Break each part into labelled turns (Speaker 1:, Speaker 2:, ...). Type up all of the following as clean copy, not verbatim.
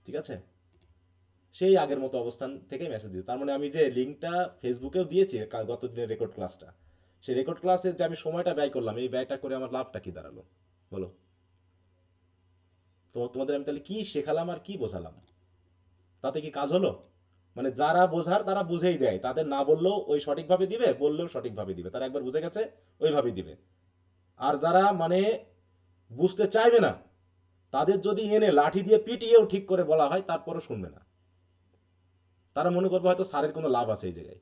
Speaker 1: ঠিক আছে? সেই আগের মতো অবস্থান থেকে মেসেজ দিয়েছে। তার মানে আমি যে লিঙ্কটা ফেসবুকেও দিয়েছি গত দিনের রেকর্ড ক্লাসটা, সেই রেকর্ড ক্লাসে যে আমি সময়টা ব্যয় করলাম, এই ব্যয়টা করে আমার লাভটা কি দাঁড়ালো বলো? তো তোমাদের আমি তাহলে কি শেখালাম আর কি বোঝালাম? তাতে কি কাজ হলো? মানে যারা বোঝার তারা বুঝেই দেয়, তাদের না বললেও ওই সঠিকভাবে দিবে, বললেও সঠিকভাবে দিবে, তারা একবার বুঝে গেছে ওইভাবেই দিবে। আর যারা মানে বুঝতে চাইবে না, তাদের যদি এনে লাঠি দিয়ে পিটিয়েও ঠিক করে বলা হয় তারপরও শুনবে না। তারা মনে করবে হয়তো স্যারের কোনো লাভ আছে এই জায়গায়।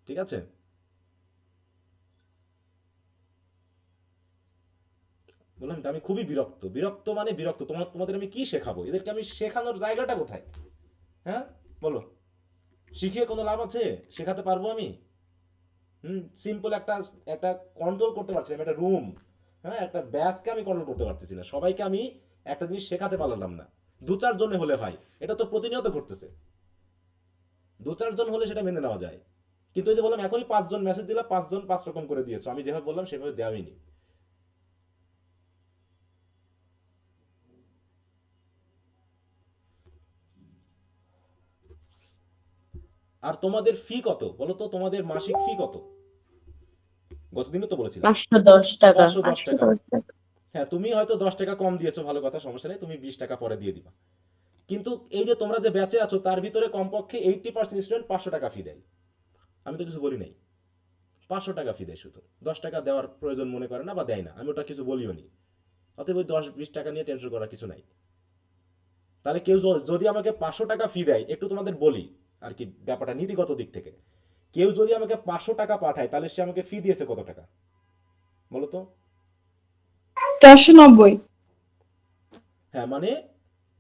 Speaker 1: ঠিক আছে? বললাম তো আমি খুবই বিরক্ত, বিরক্ত মানে বিরক্ত। তোমাদের আমি কি শেখাবো? এদেরকে আমি শেখানোর জায়গাটা কোথায়? হ্যাঁ, বলো। শিখিয়ে কোনো লাভ আছে? শেখাতে পারবো আমি? সিম্পল একটা একটা কন্ট্রোল করতে পারছি না, আমি একটা রুম, হ্যাঁ, একটা ব্যাচকে আমি কন্ট্রোল করতে পারতেছি না, সবাইকে আমি একটা জিনিস শেখাতে পারলাম না। দু চারজনে হলে হয়, এটা তো প্রতিনিয়ত ঘটতেছে। দু চারজন হলে সেটা মেনে নেওয়া যায়, কিন্তু ওই যে বললাম এখনই পাঁচজন মেসেজ দিলাম, পাঁচজন পাঁচ রকম করে দিয়েছো, আমি যেভাবে বললাম সেভাবে দেওয়াই নি। আর তোমাদের ফি কত বলো তো? তোমাদের মাসিক ফি কত? গতদিনও তো বলেছিলাম।
Speaker 2: 510 টাকা,
Speaker 1: 510 টাকা।
Speaker 2: 510 টাকা।
Speaker 1: হ্যাঁ, তুমি হয়তো 10 টাকা কম দিয়েছো, ভালো কথা, সমস্যা নেই, তুমি 20 টাকা পরে দিয়ে দিবা। কিন্তু এই যে তোমরা যে ব্যাচে আছো তার ভিতরে কমপক্ষে 80% স্টুডেন্ট 500 টাকা ফি দেয়। আমি তো কিছু বলি নাই। 500 টাকা ফি দেয় শুধু, 10 টাকা দেওয়ার প্রয়োজন মনে করে না বা দেয় না, আমি ওটা কিছু বলিও নি। অতএব ওই 10-20 টাকা নিয়ে টেনশন করার কিছু নাই। তাহলে কেউ যদি আমাকে 500 টাকা ফি দেয়, একটু তোমাদের বলি আর কি ব্যাপারটা নীতিগত দিক থেকে। কেউ যদি আমাকে 500 টাকা পাঠায় তাহলে সে আমাকে ফি দিয়েছে কত টাকা বলো তো?
Speaker 2: 490।
Speaker 1: হ্যাঁ মানে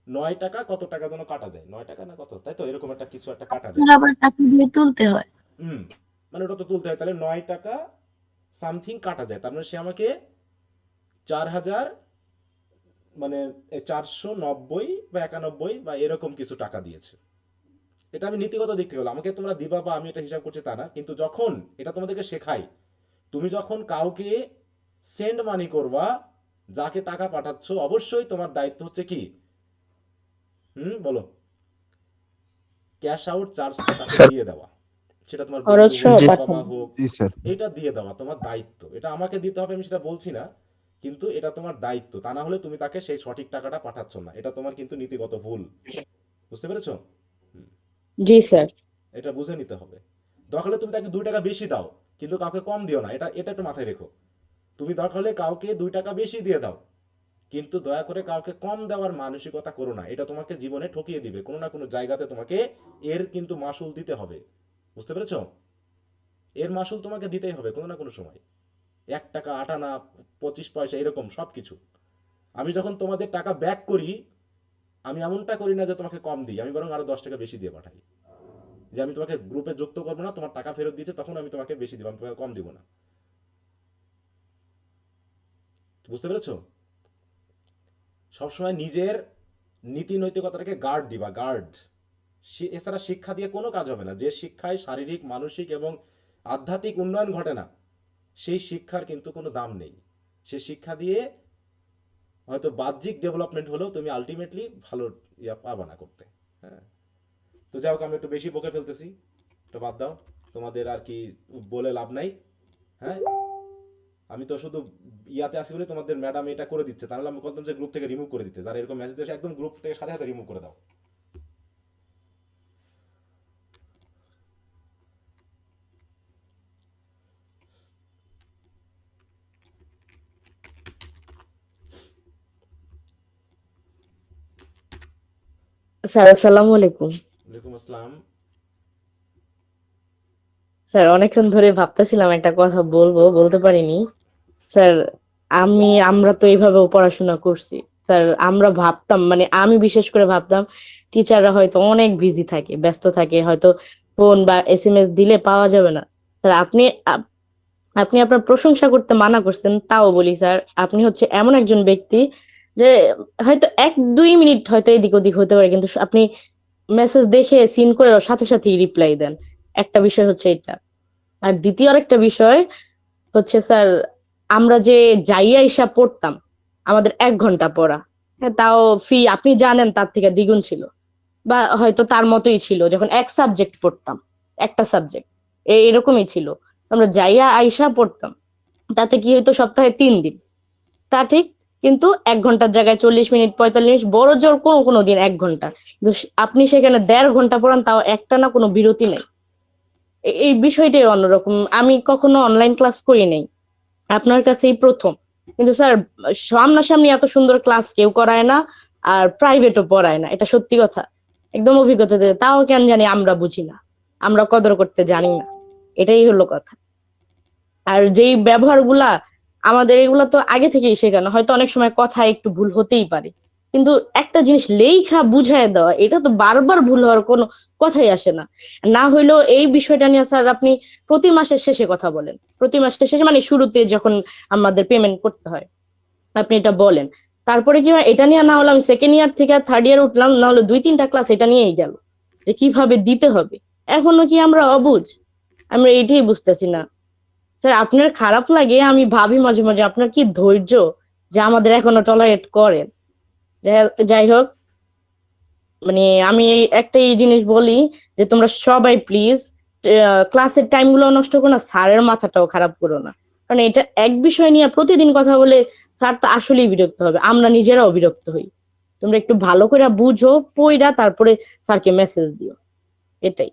Speaker 1: 9 টাকা কত টাকা যেন কাটা যায়, 9 টাকা না কত, তাই তো এরকম একটা কিছু একটা কাটা
Speaker 2: আপনার
Speaker 1: যায়।
Speaker 2: আবার টাকা দিয়ে তুলতে হয়।
Speaker 1: হুম। মানে ওটা তো তুলতে হয়, তাহলে 9 টাকা সামথিং কাটা যায়, তার মানে সে আমাকে 4,000, মানে 490 বা 91 বা এরকম কিছু টাকা দিয়েছে। এটা আমি নীতিগত দিক থেকে বললাম, আমাকে তোমরা দিবা বা আমি এটা হিসাব করছি তা না, কিন্তু যখন এটা তোমাদেরকে শেখাই, তুমি যখন কাউকে সেন্ড মানি করবা, যাকে টাকা পাঠাচ্ছ, অবশ্যই তোমার দায়িত্ব হচ্ছে কি? বলো। ক্যাশ আউট চার্জটা তাকে
Speaker 3: স্যার।
Speaker 1: দিয়ে দেওয়া। সেটা তোমার
Speaker 2: খরচ
Speaker 1: বন্ধু হোক,
Speaker 2: সহ
Speaker 3: জি।
Speaker 1: বাবা
Speaker 2: পাঠান।
Speaker 1: মা হোক,
Speaker 3: জি স্যার।
Speaker 1: এটা দিয়ে দেওয়া তোমার দায়িত্ব। এটা আমাকে দিতে হবে আমি সেটা বলছি না, কিন্তু এটা তোমার দায়িত্ব। তা না হলে তুমি তাকে সেই সঠিক টাকাটা পাঠাচ্ছ না, এটা তোমার কিন্তু নীতিগত ভুল। বুঝতে পেরেছো? হুম,
Speaker 2: জি স্যার।
Speaker 1: এটা বুঝে নিতে হবে। দরকার হলে তুমি তাকে 2 টাকা বেশি দাও, কিন্তু কাউকে কম দিও না, এটা এটা একটু মাথায় রেখো। তুমি দরকার হলে কাউকে 2 টাকা বেশি দিয়ে দাও, কিন্তু দয়া করে কাউকে কম দেওয়ার মানসিকতা করো না, এটা তোমাকে জীবনে ঠকিয়ে দিবে কোনো না কোনো জায়গাতে, তোমাকে এর কিন্তু মাসুল দিতে হবে। বুঝতে পেরেছো? এর মাসুল তোমাকে দিতেই হবে কোনো না কোনো সময়। 1 টাকা, 8 আনা, 25 পয়সা, এরকম সব কিছু। আমি যখন তোমাদের টাকা ব্যাক করি, আমি এমনটা করি না যে তোমাকে কম দিই, আমি বরং আরো 10 টাকা বেশি দিয়ে পাঠাই। যে আমি তোমাকে গ্রুপে যুক্ত করবো না, তোমার টাকা ফেরত দিয়েছে তখন আমি তোমাকে বেশি দিব, আমি তোমাকে কম দিব না। বুঝতে পেরেছো? সবসময় নিজের নীতি নৈতিকতাটাকে গার্ড দিবা, গার্ড। এছাড়া শিক্ষা দিয়ে কোনো কাজ হবে না, যে শিক্ষায় শারীরিক, মানসিক এবং আধ্যাত্মিক উন্নয়ন ঘটে না, সেই শিক্ষার কিন্তু কোনো দাম নেই। সে শিক্ষা দিয়ে হয়তো বাহ্যিক ডেভেলপমেন্ট হলেও তুমি আলটিমেটলি ভালো ইয়া পাবা না করতে। হ্যাঁ। তো যাই হোক, আমি একটু বেশি বকে ফেলতেছি, তো বাদ দাও, তোমাদের আর কি বলে লাভ নাই। হ্যাঁ, আমি তো শুধু ইয়াতে আসি বলে তোমাদের ম্যাডাম এটা করে দিচ্ছে, তাহলে আমি বলতাম যে গ্রুপ থেকে রিমুভ করে দিতে, যারা এরকম মেসেজ আসে একদম গ্রুপ থেকে সাথে সাথে রিমুভ করে দাও।
Speaker 2: স্যার আসসালামু আলাইকুম।
Speaker 1: ওয়ালাইকুম আসসালাম।
Speaker 2: স্যার অনেকক্ষণ ধরে ভাবতেছিলাম একটা কথা বলবো, বলতে পারিনি। স্যার আমরা তো এইভাবেও পড়াশোনা করছি। স্যার আমরা ভাবতাম, মানে আমি বিশেষ করে ভাবতাম টিচাররা হয়তো অনেক বিজি থাকে, ব্যস্ত থাকে, হয়তো ফোন বা এসএমএস দিলে পাওয়া যাবে না। স্যার আপনি আপনার প্রশংসা করতে মানা করছেন, তাও বলি স্যার আপনি হচ্ছে এমন একজন ব্যক্তি যে হয়তো 1-2 মিনিট হয়তো এদিক ওদিক হতে পারে, কিন্তু আপনি মেসেজ দেখে সিন করে সাথে সাথেই রিপ্লাই দেন। একটা বিষয় হচ্ছে এটা। আর দ্বিতীয় আরেকটা বিষয় হচ্ছে স্যার, আমরা যে যাইয়া হিসাব পড়তাম, আমাদের 1 ঘন্টা পড়া, হ্যাঁ, তাও ফি আপনি জানেন তার থেকে দ্বিগুণ ছিল, বা হয়তো তার মতোই ছিল যখন এক সাবজেক্ট পড়তাম, একটা সাবজেক্ট এরকমই ছিল। আমরা যাইয়া আইসা পড়তাম, তাতে কি হইতো সপ্তাহে 3 দিন, তা ঠিক, কিন্তু 1 ঘন্টার জায়গায় 40 মিনিট 45 মিনিট, বড় জোর কোনো কোনো দিন 1 ঘন্টা, কিন্তু আপনি সেখানে 1.5 ঘন্টা পড়ান, তাও একটা না কোনো বিরতি নেই। এই বিষয়টাই অন্যরকম। আমি কখনো অনলাইন ক্লাস করি নাই, আপনার কাছেই প্রথম। কিন্তু স্যার, সামনাসামনি এত সুন্দর ক্লাস কেউ করায় না, আর প্রাইভেটও পড়ায় না, এটা সত্যি কথা। একদম অভিজ্ঞতা দিয়ে, তাও কেন জানি আমরা বুঝি না, আমরা কদর করতে জানি না, এটাই হলো কথা। আর যেই ব্যবহারগুলা আমাদের, এগুলা তো আগে থেকেই শেখানো, হয়তো অনেক সময় কথা একটু ভুল হতেই পারে, কিন্তু একটা জিনিস লেখা বুঝায় দেওয়া, এটা তো বারবার ভুল হওয়ার কোনো কথাই আসে না। না হইলেও এই বিষয়টা নিয়ে স্যার আপনি প্রতি মাসের শেষে কথা বলেন, প্রতি মাসের শেষে মানে শুরুতে যখন আমাদের পেমেন্ট করতে হয়, আপনি এটা বলেন। তারপরে কি হয়, এটা নিয়ে না হলে আমি সেকেন্ড ইয়ার থেকে থার্ড ইয়ার উঠলাম, না হলে 2-3টা ক্লাস এটা নিয়েই গেল, যে কিভাবে দিতে হবে। এখনো কি আমরা অবুঝ? আমরা এইটাই বুঝতেছি না। স্যার, আপনার খারাপ লাগে, আমি ভাবি মাঝে মাঝে আপনার কি ধৈর্য, যে আমাদের এখনো টলারেট করেন। যাই হোক, মানে আমি একটাই জিনিস বলি, যে তোমরা সবাই প্লিজ ক্লাসের টাইম গুলো নষ্ট করো না, স্যারের মাথাটাও খারাপ করো না। কারণ এটা এক বিষয় নিয়ে প্রতিদিন কথা বলে স্যার তো আসলেই বিরক্ত হবে, আমরা নিজেরাও বিরক্ত হই। তোমরা একটু ভালো করে বুঝো, পইরা তারপরে স্যারকে মেসেজ দিও, এটাই।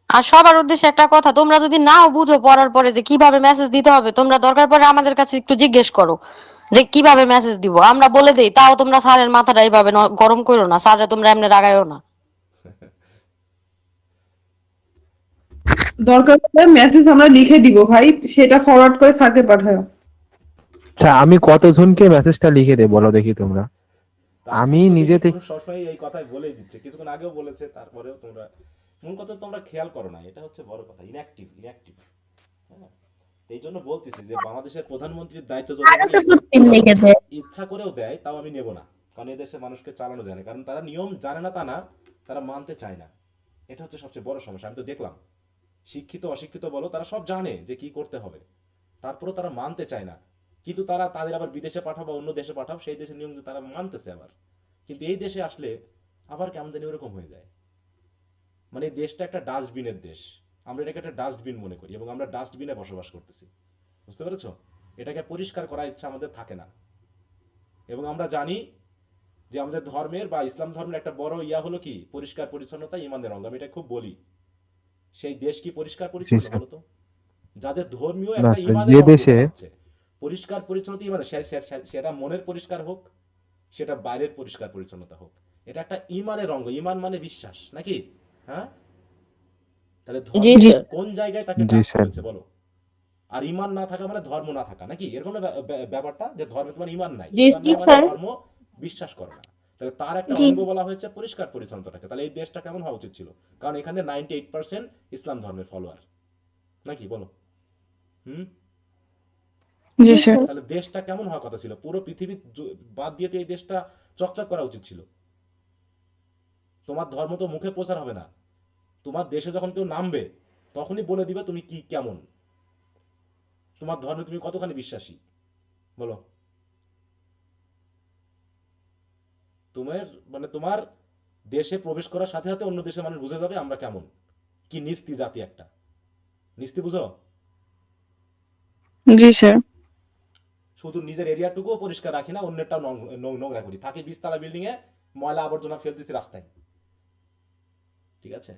Speaker 3: আর সবার উদ্দেশ্যে একটা কথা, তোমরা যদি নাও বুঝো পড়ার পরে যে কিভাবে মেসেজ দিতে হবে, তোমরা দরকার পড়ে আমাদের কাছে একটু জিজ্ঞেস করো যে কিভাবে মেসেজ দিব, আমরা বলে দেই। তাও তোমরা স্যারের মাথাটা এইভাবে গরম করো না, স্যারে তোমরা এমনি রাগায়ও না।
Speaker 4: দরকার হলে মেসেজ আমরা লিখে দিব ভাই, সেটা ফরওয়ার্ড করে স্যারকে পাঠাও।
Speaker 5: আচ্ছা, আমি কতজনকে মেসেজটা লিখে দেবো বলো দেখি তোমরা? আমি
Speaker 1: তাসফিক তো
Speaker 5: নিজে
Speaker 1: দেখি
Speaker 5: থেকে।
Speaker 1: পুরো সবসময় এই কথাই বলেই দিচ্ছে, কিছুক্ষণ আগেও বলেছে, তারপরেও তোমরা মূল কথা তোমরা খেয়াল করো না, এটা হচ্ছে বড় কথা, ইনঅ্যাক্টিভ ইনঅ্যাক্টিভ। হ্যাঁ, তো এই জন্য বলতেছি যে বাংলাদেশের প্রধানমন্ত্রীর দায়িত্ব যদি
Speaker 2: আরো
Speaker 1: আমাকে
Speaker 2: তো 2-3 লিখেছে।
Speaker 1: ইচ্ছা করেও দেয়, তাও আমি নেব না। কারণ এই দেশে মানুষকে চালানো যায় না, কারণ তারা নিয়ম জানে না তা না, তারা মানতে চায় না। এটা হচ্ছে সবচেয়ে বড় সমস্যা। আমি তো দেখলাম, শিক্ষিত অশিক্ষিত বলো, তারা সব জানে যে কি করতে হবে, তারপরেও তারা মানতে চায় না। কিন্তু তারা তাদের আবার বিদেশে পাঠাও বা অন্য দেশে পাঠাও, সেই দেশের নিয়ম কিন্তু তারা মানতেছে আবার। কিন্তু এই দেশে আসলে আবার কেমন জানি ওরকম হয়ে যায়। মানে এই দেশটা একটা ডাস্টবিনের দেশ, আমরা এটাকে একটা ডাস্টবিন মনে করি, এবং আমরা ডাস্টবিনে বসবাস করতেছি। বুঝতে পেরেছো? এটাকে পরিষ্কার করার ইচ্ছা আমাদের থাকে না। এবং আমরা জানি যে আমাদের ধর্মের বা ইসলাম ধর্মের একটা বড় ইয়া হলো কি, পরিষ্কার পরিচ্ছন্নতা ইমানের অঙ্গ। আমি এটা খুব বলি। সেই দেশ কি পরিষ্কার
Speaker 5: জি
Speaker 1: পরিচ্ছন্ন
Speaker 5: স্যার।
Speaker 1: বলো তো? যাদের ধর্মীয়
Speaker 5: না
Speaker 1: একটা
Speaker 5: স্যার, যে
Speaker 1: ইমানের অঙ্গ
Speaker 5: দেশে।
Speaker 1: বলা হচ্ছে। পরিষ্কার পরিচ্ছন্নতা ইমানের, সেটা মনের পরিষ্কার হোক, সেটা বাইরের পরিষ্কার পরিচ্ছন্নতা হোক, এটা একটা ইমানের অঙ্গ। ইমান মানে বিশ্বাস নাকি? হ্যাঁ, তাহলে
Speaker 2: জি
Speaker 1: ধর্ম
Speaker 2: স্যার।
Speaker 1: কোন জায়গায় তাকে
Speaker 5: জি
Speaker 1: টাচ
Speaker 5: স্যার।
Speaker 1: করেছে বলো? আর ইমান না থাকা মানে ধর্ম না থাকা নাকি? এরকম না ব্যাপারটা, যে ধর্মে তোমার ইমান নাই,
Speaker 2: জি
Speaker 1: ইমান
Speaker 2: জি
Speaker 1: নাই মানে
Speaker 2: স্যার।
Speaker 1: ধর্ম বিশ্বাস করে না। তাহলে তার একটা
Speaker 2: জি।
Speaker 1: অঙ্গ বলা হয়েছে পরিষ্কার পরিচ্ছন্নতাটাকে। তাহলে এই দেশটা কেমন হওয়া উচিত ছিল? কারণ এখানে 98% ইসলাম ধর্মের ফলোয়ার নাকি বলো? হুম।
Speaker 4: জি
Speaker 2: জি
Speaker 4: স্যার।
Speaker 2: স্যার।
Speaker 1: তাহলে দেশটা কেমন হওয়ার কথা ছিল? পুরো পৃথিবী বাদ দিয়ে তো এই দেশটা চকচক করা উচিত ছিল। তোমার ধর্ম তো মুখে প্রচার হবে না, তোমার দেশে যখন কেউ নামবে তখনই বলে দিবে তুমি কি কেমন, তোমার ধর্মে তুমি কতখানি বিশ্বাসী বলো। তোমার মানে তোমার দেশে প্রবেশ করার সাথে সাথে অন্য দেশের মানুষ বুঝে যাবে আমরা কেমন, কি নিস্তি জাতি একটা। নিস্তি বুঝো?
Speaker 4: জি স্যার।
Speaker 1: শুধু নিজের এরিয়াটুকুও পরিষ্কার রাখি না, অন্যেরটাও নোংরা করি, থাকি 20 তলা বিল্ডিং এ, ময়লা আবর্জনা ফেলতেছি রাস্তায়। ঠিক আছে?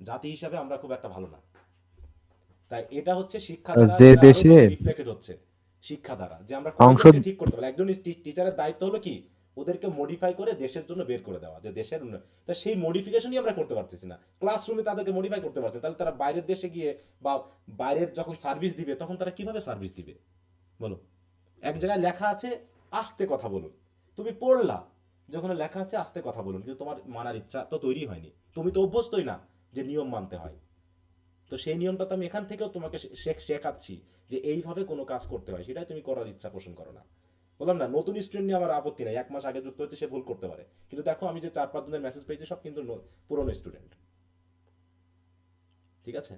Speaker 1: জাতি হিসাবে আমরা খুব একটা ভালো না। তাই এটা হচ্ছে শিক্ষা দ্বারা
Speaker 5: যে
Speaker 1: এটা আরো
Speaker 5: দেশে
Speaker 1: বেশি রিফ্লেক্টেড হচ্ছে। শিক্ষা দ্বারা যে আমরা
Speaker 5: অংশ।
Speaker 1: কয়েকজনকে ঠিক করতে পারি। একজন টিচারের দায়িত্ব হলো কি, ওদেরকে মডিফাই করে দেশের জন্য বের করে দেওয়া, যে দেশের উন্নয়ন। তা সেই মডিফিকেশনই আমরা করতে পারতেছি না। ক্লাসরুমে তাদেরকে মডিফাই করতে পারছে, তাহলে তারা বাইরের দেশে গিয়ে বা বাইরের যখন সার্ভিস দিবে তখন তারা কিভাবে সার্ভিস দিবে বলো? এক জায়গায় লেখা আছে আস্তে কথা বলুন, তুমি পড়লা, যখন লেখা আছে আস্তে কথা বলুন, কিন্তু তোমার মানার ইচ্ছা তো তৈরি হয়নি, তুমি তো অভ্যস্তই না যে নিয়ম মানতে হয়। তো সেই নিয়মটা তো আমি এখান থেকেও তোমাকে শেখাচ্ছি, যে এইভাবে কোনো কাজ করতে হয়, সেটাই তুমি করার ইচ্ছা পোষণ করো না। বললাম না, নতুন স্টুডেন্ট নিয়ে আমার আপত্তি নাই, 1 মাস আগে যুক্ত হয়েছে সে ভুল করতে পারে, কিন্তু দেখো আমি যে 4-5 জনের মেসেজ পেয়েছি সব কিন্তু পুরনো স্টুডেন্ট। ঠিক আছে?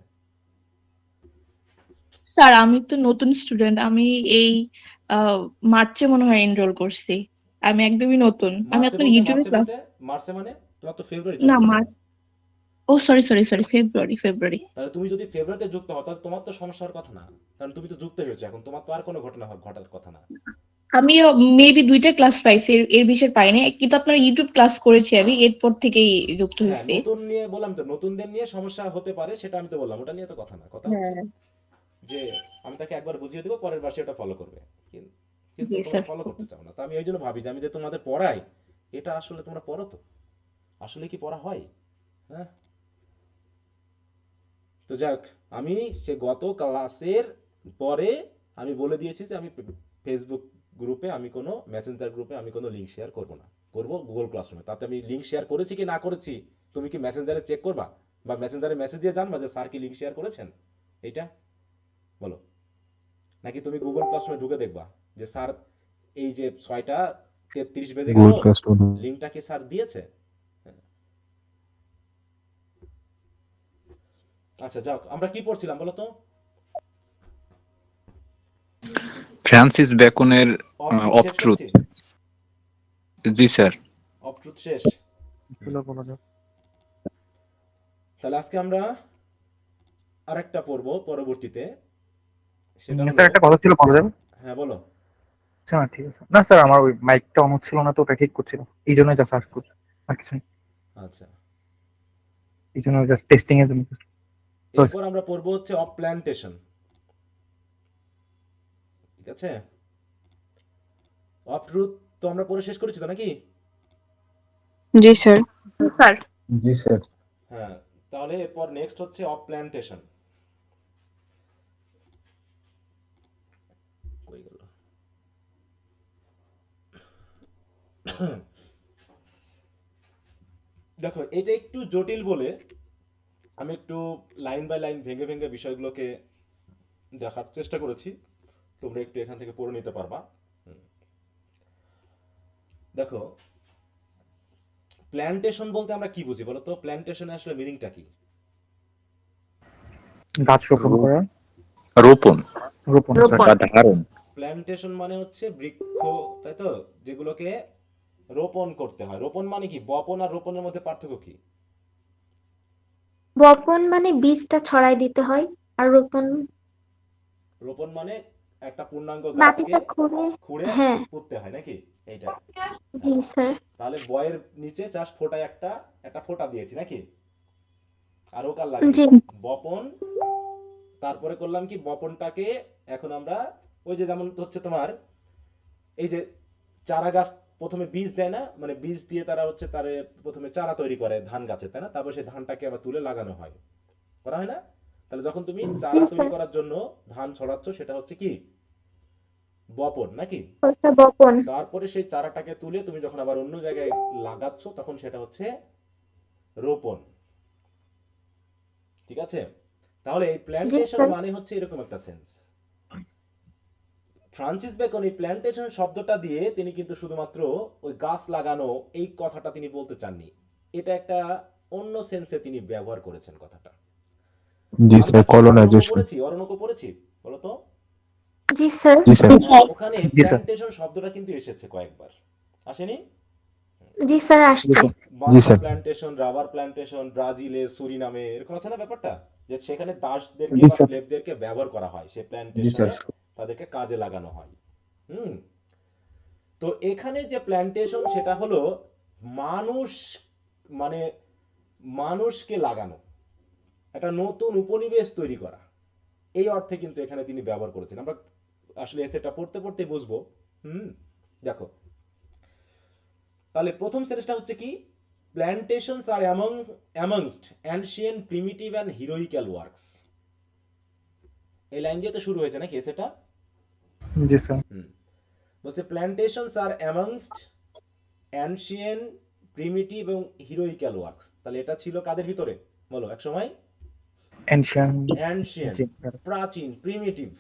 Speaker 6: স্যার আমি তো নতুন স্টুডেন্ট, আমি এই মার্চে মনে হয় এনরোল করছি। আমি একদমই নতুন, আমি
Speaker 1: মার্চে
Speaker 6: আপনার
Speaker 1: বলতে
Speaker 6: ইউটিউবে
Speaker 1: মার্চে
Speaker 6: ক্লাস।
Speaker 1: বলতে মার্চে মানে তোমার তো ফেব্রুয়ারি
Speaker 6: না
Speaker 1: চলতেছে।
Speaker 6: মার্চ, ও সরি সরি সরি, ফেব্রুয়ারি।
Speaker 1: তাহলে তুমি যদি ফেব্রুয়ারিতে যুক্ত হও তাহলে তোমার তো সমস্যা হওয়ার কথা না, কারণ তুমি তো যুক্ত হয়েছো এখন, তোমার তো আর কোনো ঘটনা ঘটার কথা না।
Speaker 6: আমি মেবি দুইটা ক্লাস পাইছি, এর বেশি পাইনি, কিন্তু আপনার ইউটিউব ক্লাস করেছি আমি, এরপর থেকেই যুক্ত
Speaker 1: হ্যাঁ,
Speaker 6: হয়েছি।
Speaker 1: নতুন নিয়ে বললাম তো, নতুনদের নিয়ে সমস্যা হতে পারে, সেটা আমি তো বললাম, ওটা নিয়ে তো কথা না, কথা হচ্ছে
Speaker 6: হ্যাঁ,
Speaker 1: যে আমি তাকে একবার বুঝিয়ে দেবো, পরের বার সে ওটা ফলো করবে। কিন্তু
Speaker 6: জি
Speaker 1: তোমরা
Speaker 6: স্যার।
Speaker 1: ফলো করতে চাও না, তো আমি এই জন্য ভাবি যে আমি যে তোমাদের পড়াই, এটা আসলে তোমরা পড়ো তো, আসলে কি পড়া হয়? হ্যাঁ, তো যাক, আমি সে গত ক্লাসের পরে আমি বলে দিয়েছি যে আমি ফেসবুক গ্রুপে, আমি কোনো মেসেঞ্জার গ্রুপে আমি কোনো লিঙ্ক শেয়ার করব না, করব গুগল ক্লাসরুমে। তাতে আমি লিঙ্ক শেয়ার করেছি কি না করেছি তুমি কি মেসেঞ্জারে চেক করবা, বা মেসেঞ্জারে মেসেজ দিয়ে জানবা যে স্যার কি লিঙ্ক শেয়ার করেছেন? এইটা বলো। নাকি তুমি গুগল ক্লাসরুমে ঢুকে দেখবা যে স্যার এই যে 6টা 33 বেজে গেল,
Speaker 5: গুগল ক্লাসরুম।
Speaker 1: লিঙ্কটা কি স্যার দিয়েছে? আচ্ছা যাক, আমরা কি পড়ছিলাম বলো তো?
Speaker 7: ফ্রান্সিস বেকনের
Speaker 1: অফ ট্রুথ
Speaker 7: অফ
Speaker 1: শেষ
Speaker 7: ট্রুথ।
Speaker 1: করেছি?
Speaker 7: জি স্যার।
Speaker 1: অফ ট্রুথ শেষ।
Speaker 5: বলো বলো যাও।
Speaker 1: তাহলে আজকে আমরা আরেকটা পড়বো পরবর্তীতে, সেটা হলো,
Speaker 8: স্যার একটা কথা ছিল, বলা যাবে?
Speaker 1: হ্যাঁ বলো।
Speaker 8: আচ্ছা না, ঠিক আছে। না স্যার, আমার ওই মাইকটা অন হচ্ছিল না, তো ওটা ঠিক করছিল, এই জন্য জাস্ট আস্ক করছি, আর কিছু নেই।
Speaker 1: আচ্ছা,
Speaker 8: এই জন্য জাস্ট টেস্টিং এর জন্য।
Speaker 1: এরপর আমরা পড়বো হচ্ছে অফ প্ল্যান্টেশন, ঠিক আছে? অফ ট্রুথ তো আমরা পড়ে শেষ করেছি তো নাকি?
Speaker 4: জি স্যার।
Speaker 6: স্যার
Speaker 5: জি স্যার।
Speaker 1: হ্যাঁ, তাহলে এরপর নেক্সট হচ্ছে অফ প্ল্যান্টেশন। কই গেল? দেখো, এটা একটু জটিল বলে আমি একটু লাইন বাই লাইন ভেঙে ভেঙে বিষয়গুলোকে দেখার চেষ্টা করেছি, তোমরা একটু এখান থেকে পড়ে নিতে পারবা। দেখো, প্ল্যান্টেশন বলতে আমরা কি বুঝি বলো তো? প্ল্যান্টেশনে আসলে মিনিংটা কি?
Speaker 8: গাছ রোপণ করা।
Speaker 7: রোপণ
Speaker 8: রোপণ স্যার।
Speaker 7: বা ধারণ।
Speaker 1: প্ল্যান্টেশন মানে হচ্ছে বৃক্ষ, তাই তো, যেগুলোকে রোপণ করতে হয়। রোপণ মানে কি? বপন আর রোপণের মধ্যে পার্থক্য কি?
Speaker 9: বপন মানে বীজটা ছড়াই দিতে হয়, আর রোপণ
Speaker 1: রোপণ মানে একটা পূর্ণাঙ্গ গাছকে
Speaker 9: মাটিটা খুঁড়ে।
Speaker 1: খুঁড়ে
Speaker 9: হ্যাঁ,
Speaker 1: পুঁততে হয় নাকি? এইটা।
Speaker 9: জি স্যার।
Speaker 1: তাহলে বয়ের নিচে জাস্ট ফোটায় একটা একটা ফোঁটা দিয়েছি নাকি? আর ওকাল লাগে
Speaker 9: জি
Speaker 1: বপন। তারপরে করলাম কি, বপনটাকে এখন আমরা ওই যে যেমন হচ্ছে তোমার এই যে চারা গাছ প্রথমে বীজ দেয় না, মানে বীজ দিয়ে তারা হচ্ছে তারে প্রথমে চারা তৈরি করে ধান গাছে, তাই না? তারপর সেই ধানটাকে আবার তুলে লাগানো হয়, করা হয় না? তাহলে যখন তুমি
Speaker 9: জি
Speaker 1: চারা তৈরি
Speaker 9: স্যার,
Speaker 1: করার জন্য ধান ছড়াচ্ছ, সেটা হচ্ছে কি? বপন নাকি?
Speaker 9: ওটা বপন।
Speaker 1: তারপরে সেই চারাটাকে তুলে তুমি যখন আবার অন্য জায়গায় লাগাচ্ছ, তখন সেটা হচ্ছে রোপণ, ঠিক আছে? তাহলে এই
Speaker 9: জি
Speaker 1: প্ল্যান্টেশন
Speaker 9: স্যার।
Speaker 1: মানে হচ্ছে এরকম একটা সেন্স। ফ্রান্সিস বেকন এই প্ল্যান্টেশন শব্দটা দিয়ে তিনি কিন্তু শুধুমাত্র ওই গাছ লাগানো এই কথাটা তিনি বলতে চাননি, এটা একটা অন্য সেন্সে তিনি ব্যবহার করেছেন কথাটা।
Speaker 5: জি
Speaker 1: আমরা
Speaker 5: স্যার,
Speaker 1: কি
Speaker 5: কলোনাইজেশন।
Speaker 1: অরণ্যক পড়েছি বলতো?
Speaker 9: জি স্যার।
Speaker 5: জি স্যার।
Speaker 1: হ্যাঁ, ওখানে
Speaker 8: জি স্যার।
Speaker 1: প্ল্যান্টেশন শব্দটা কিন্তু এসেছে কয়েকবার, আসেনি?
Speaker 9: জি স্যার,
Speaker 8: জি
Speaker 9: আসছে।
Speaker 8: স্যার।
Speaker 5: জি
Speaker 1: বানানা
Speaker 5: স্যার।
Speaker 1: প্ল্যান্টেশন, রাবার প্ল্যান্টেশন, ব্রাজিলে, সুরিনামে, এরকম আছে না ব্যাপারটা, যে সেখানে দাসদেরকে
Speaker 8: জি
Speaker 1: বা
Speaker 8: স্যার।
Speaker 1: স্লেভদেরকে ব্যবহার করা হয়, সে
Speaker 5: জি
Speaker 1: প্ল্যান্টেশনে
Speaker 5: স্যার।
Speaker 1: তাদেরকে কাজে লাগানো হয়। হুম। তো এখানে যে প্ল্যান্টেশন, সেটা হলো মানুষ, মানে মানুষকে লাগানো, একটা নতুন উপনিবেশ তৈরি করা, এই অর্থে কিন্তু এখানে তিনি ব্যবহার করেছেন। আমরা আসলে এসেটা পড়তে পড়তে বুঝবো। হুম। দেখো, তাহলে প্রথম সেন্সটা হচ্ছে কি, plantations are amongst ancient primitive and heroical works. এই লাইন দিয়ে তো শুরু হয়েছে নাকি এসেটা?
Speaker 8: জি স্যার।
Speaker 1: হুম। বলছে প্ল্যান্টেশনস আর অ্যামংস্ট অ্যানশিয়েন্ট প্রিমিটিভ এবং হিরোইক্যাল ওয়ার্কস। তাহলে এটা ছিল কাদের ভিতরে বলো এক সময়?
Speaker 8: এনশিয়ান।
Speaker 1: অ্যানশিয়েন্ট,
Speaker 8: জি
Speaker 1: প্রাচীন, প্রিমিটিভ।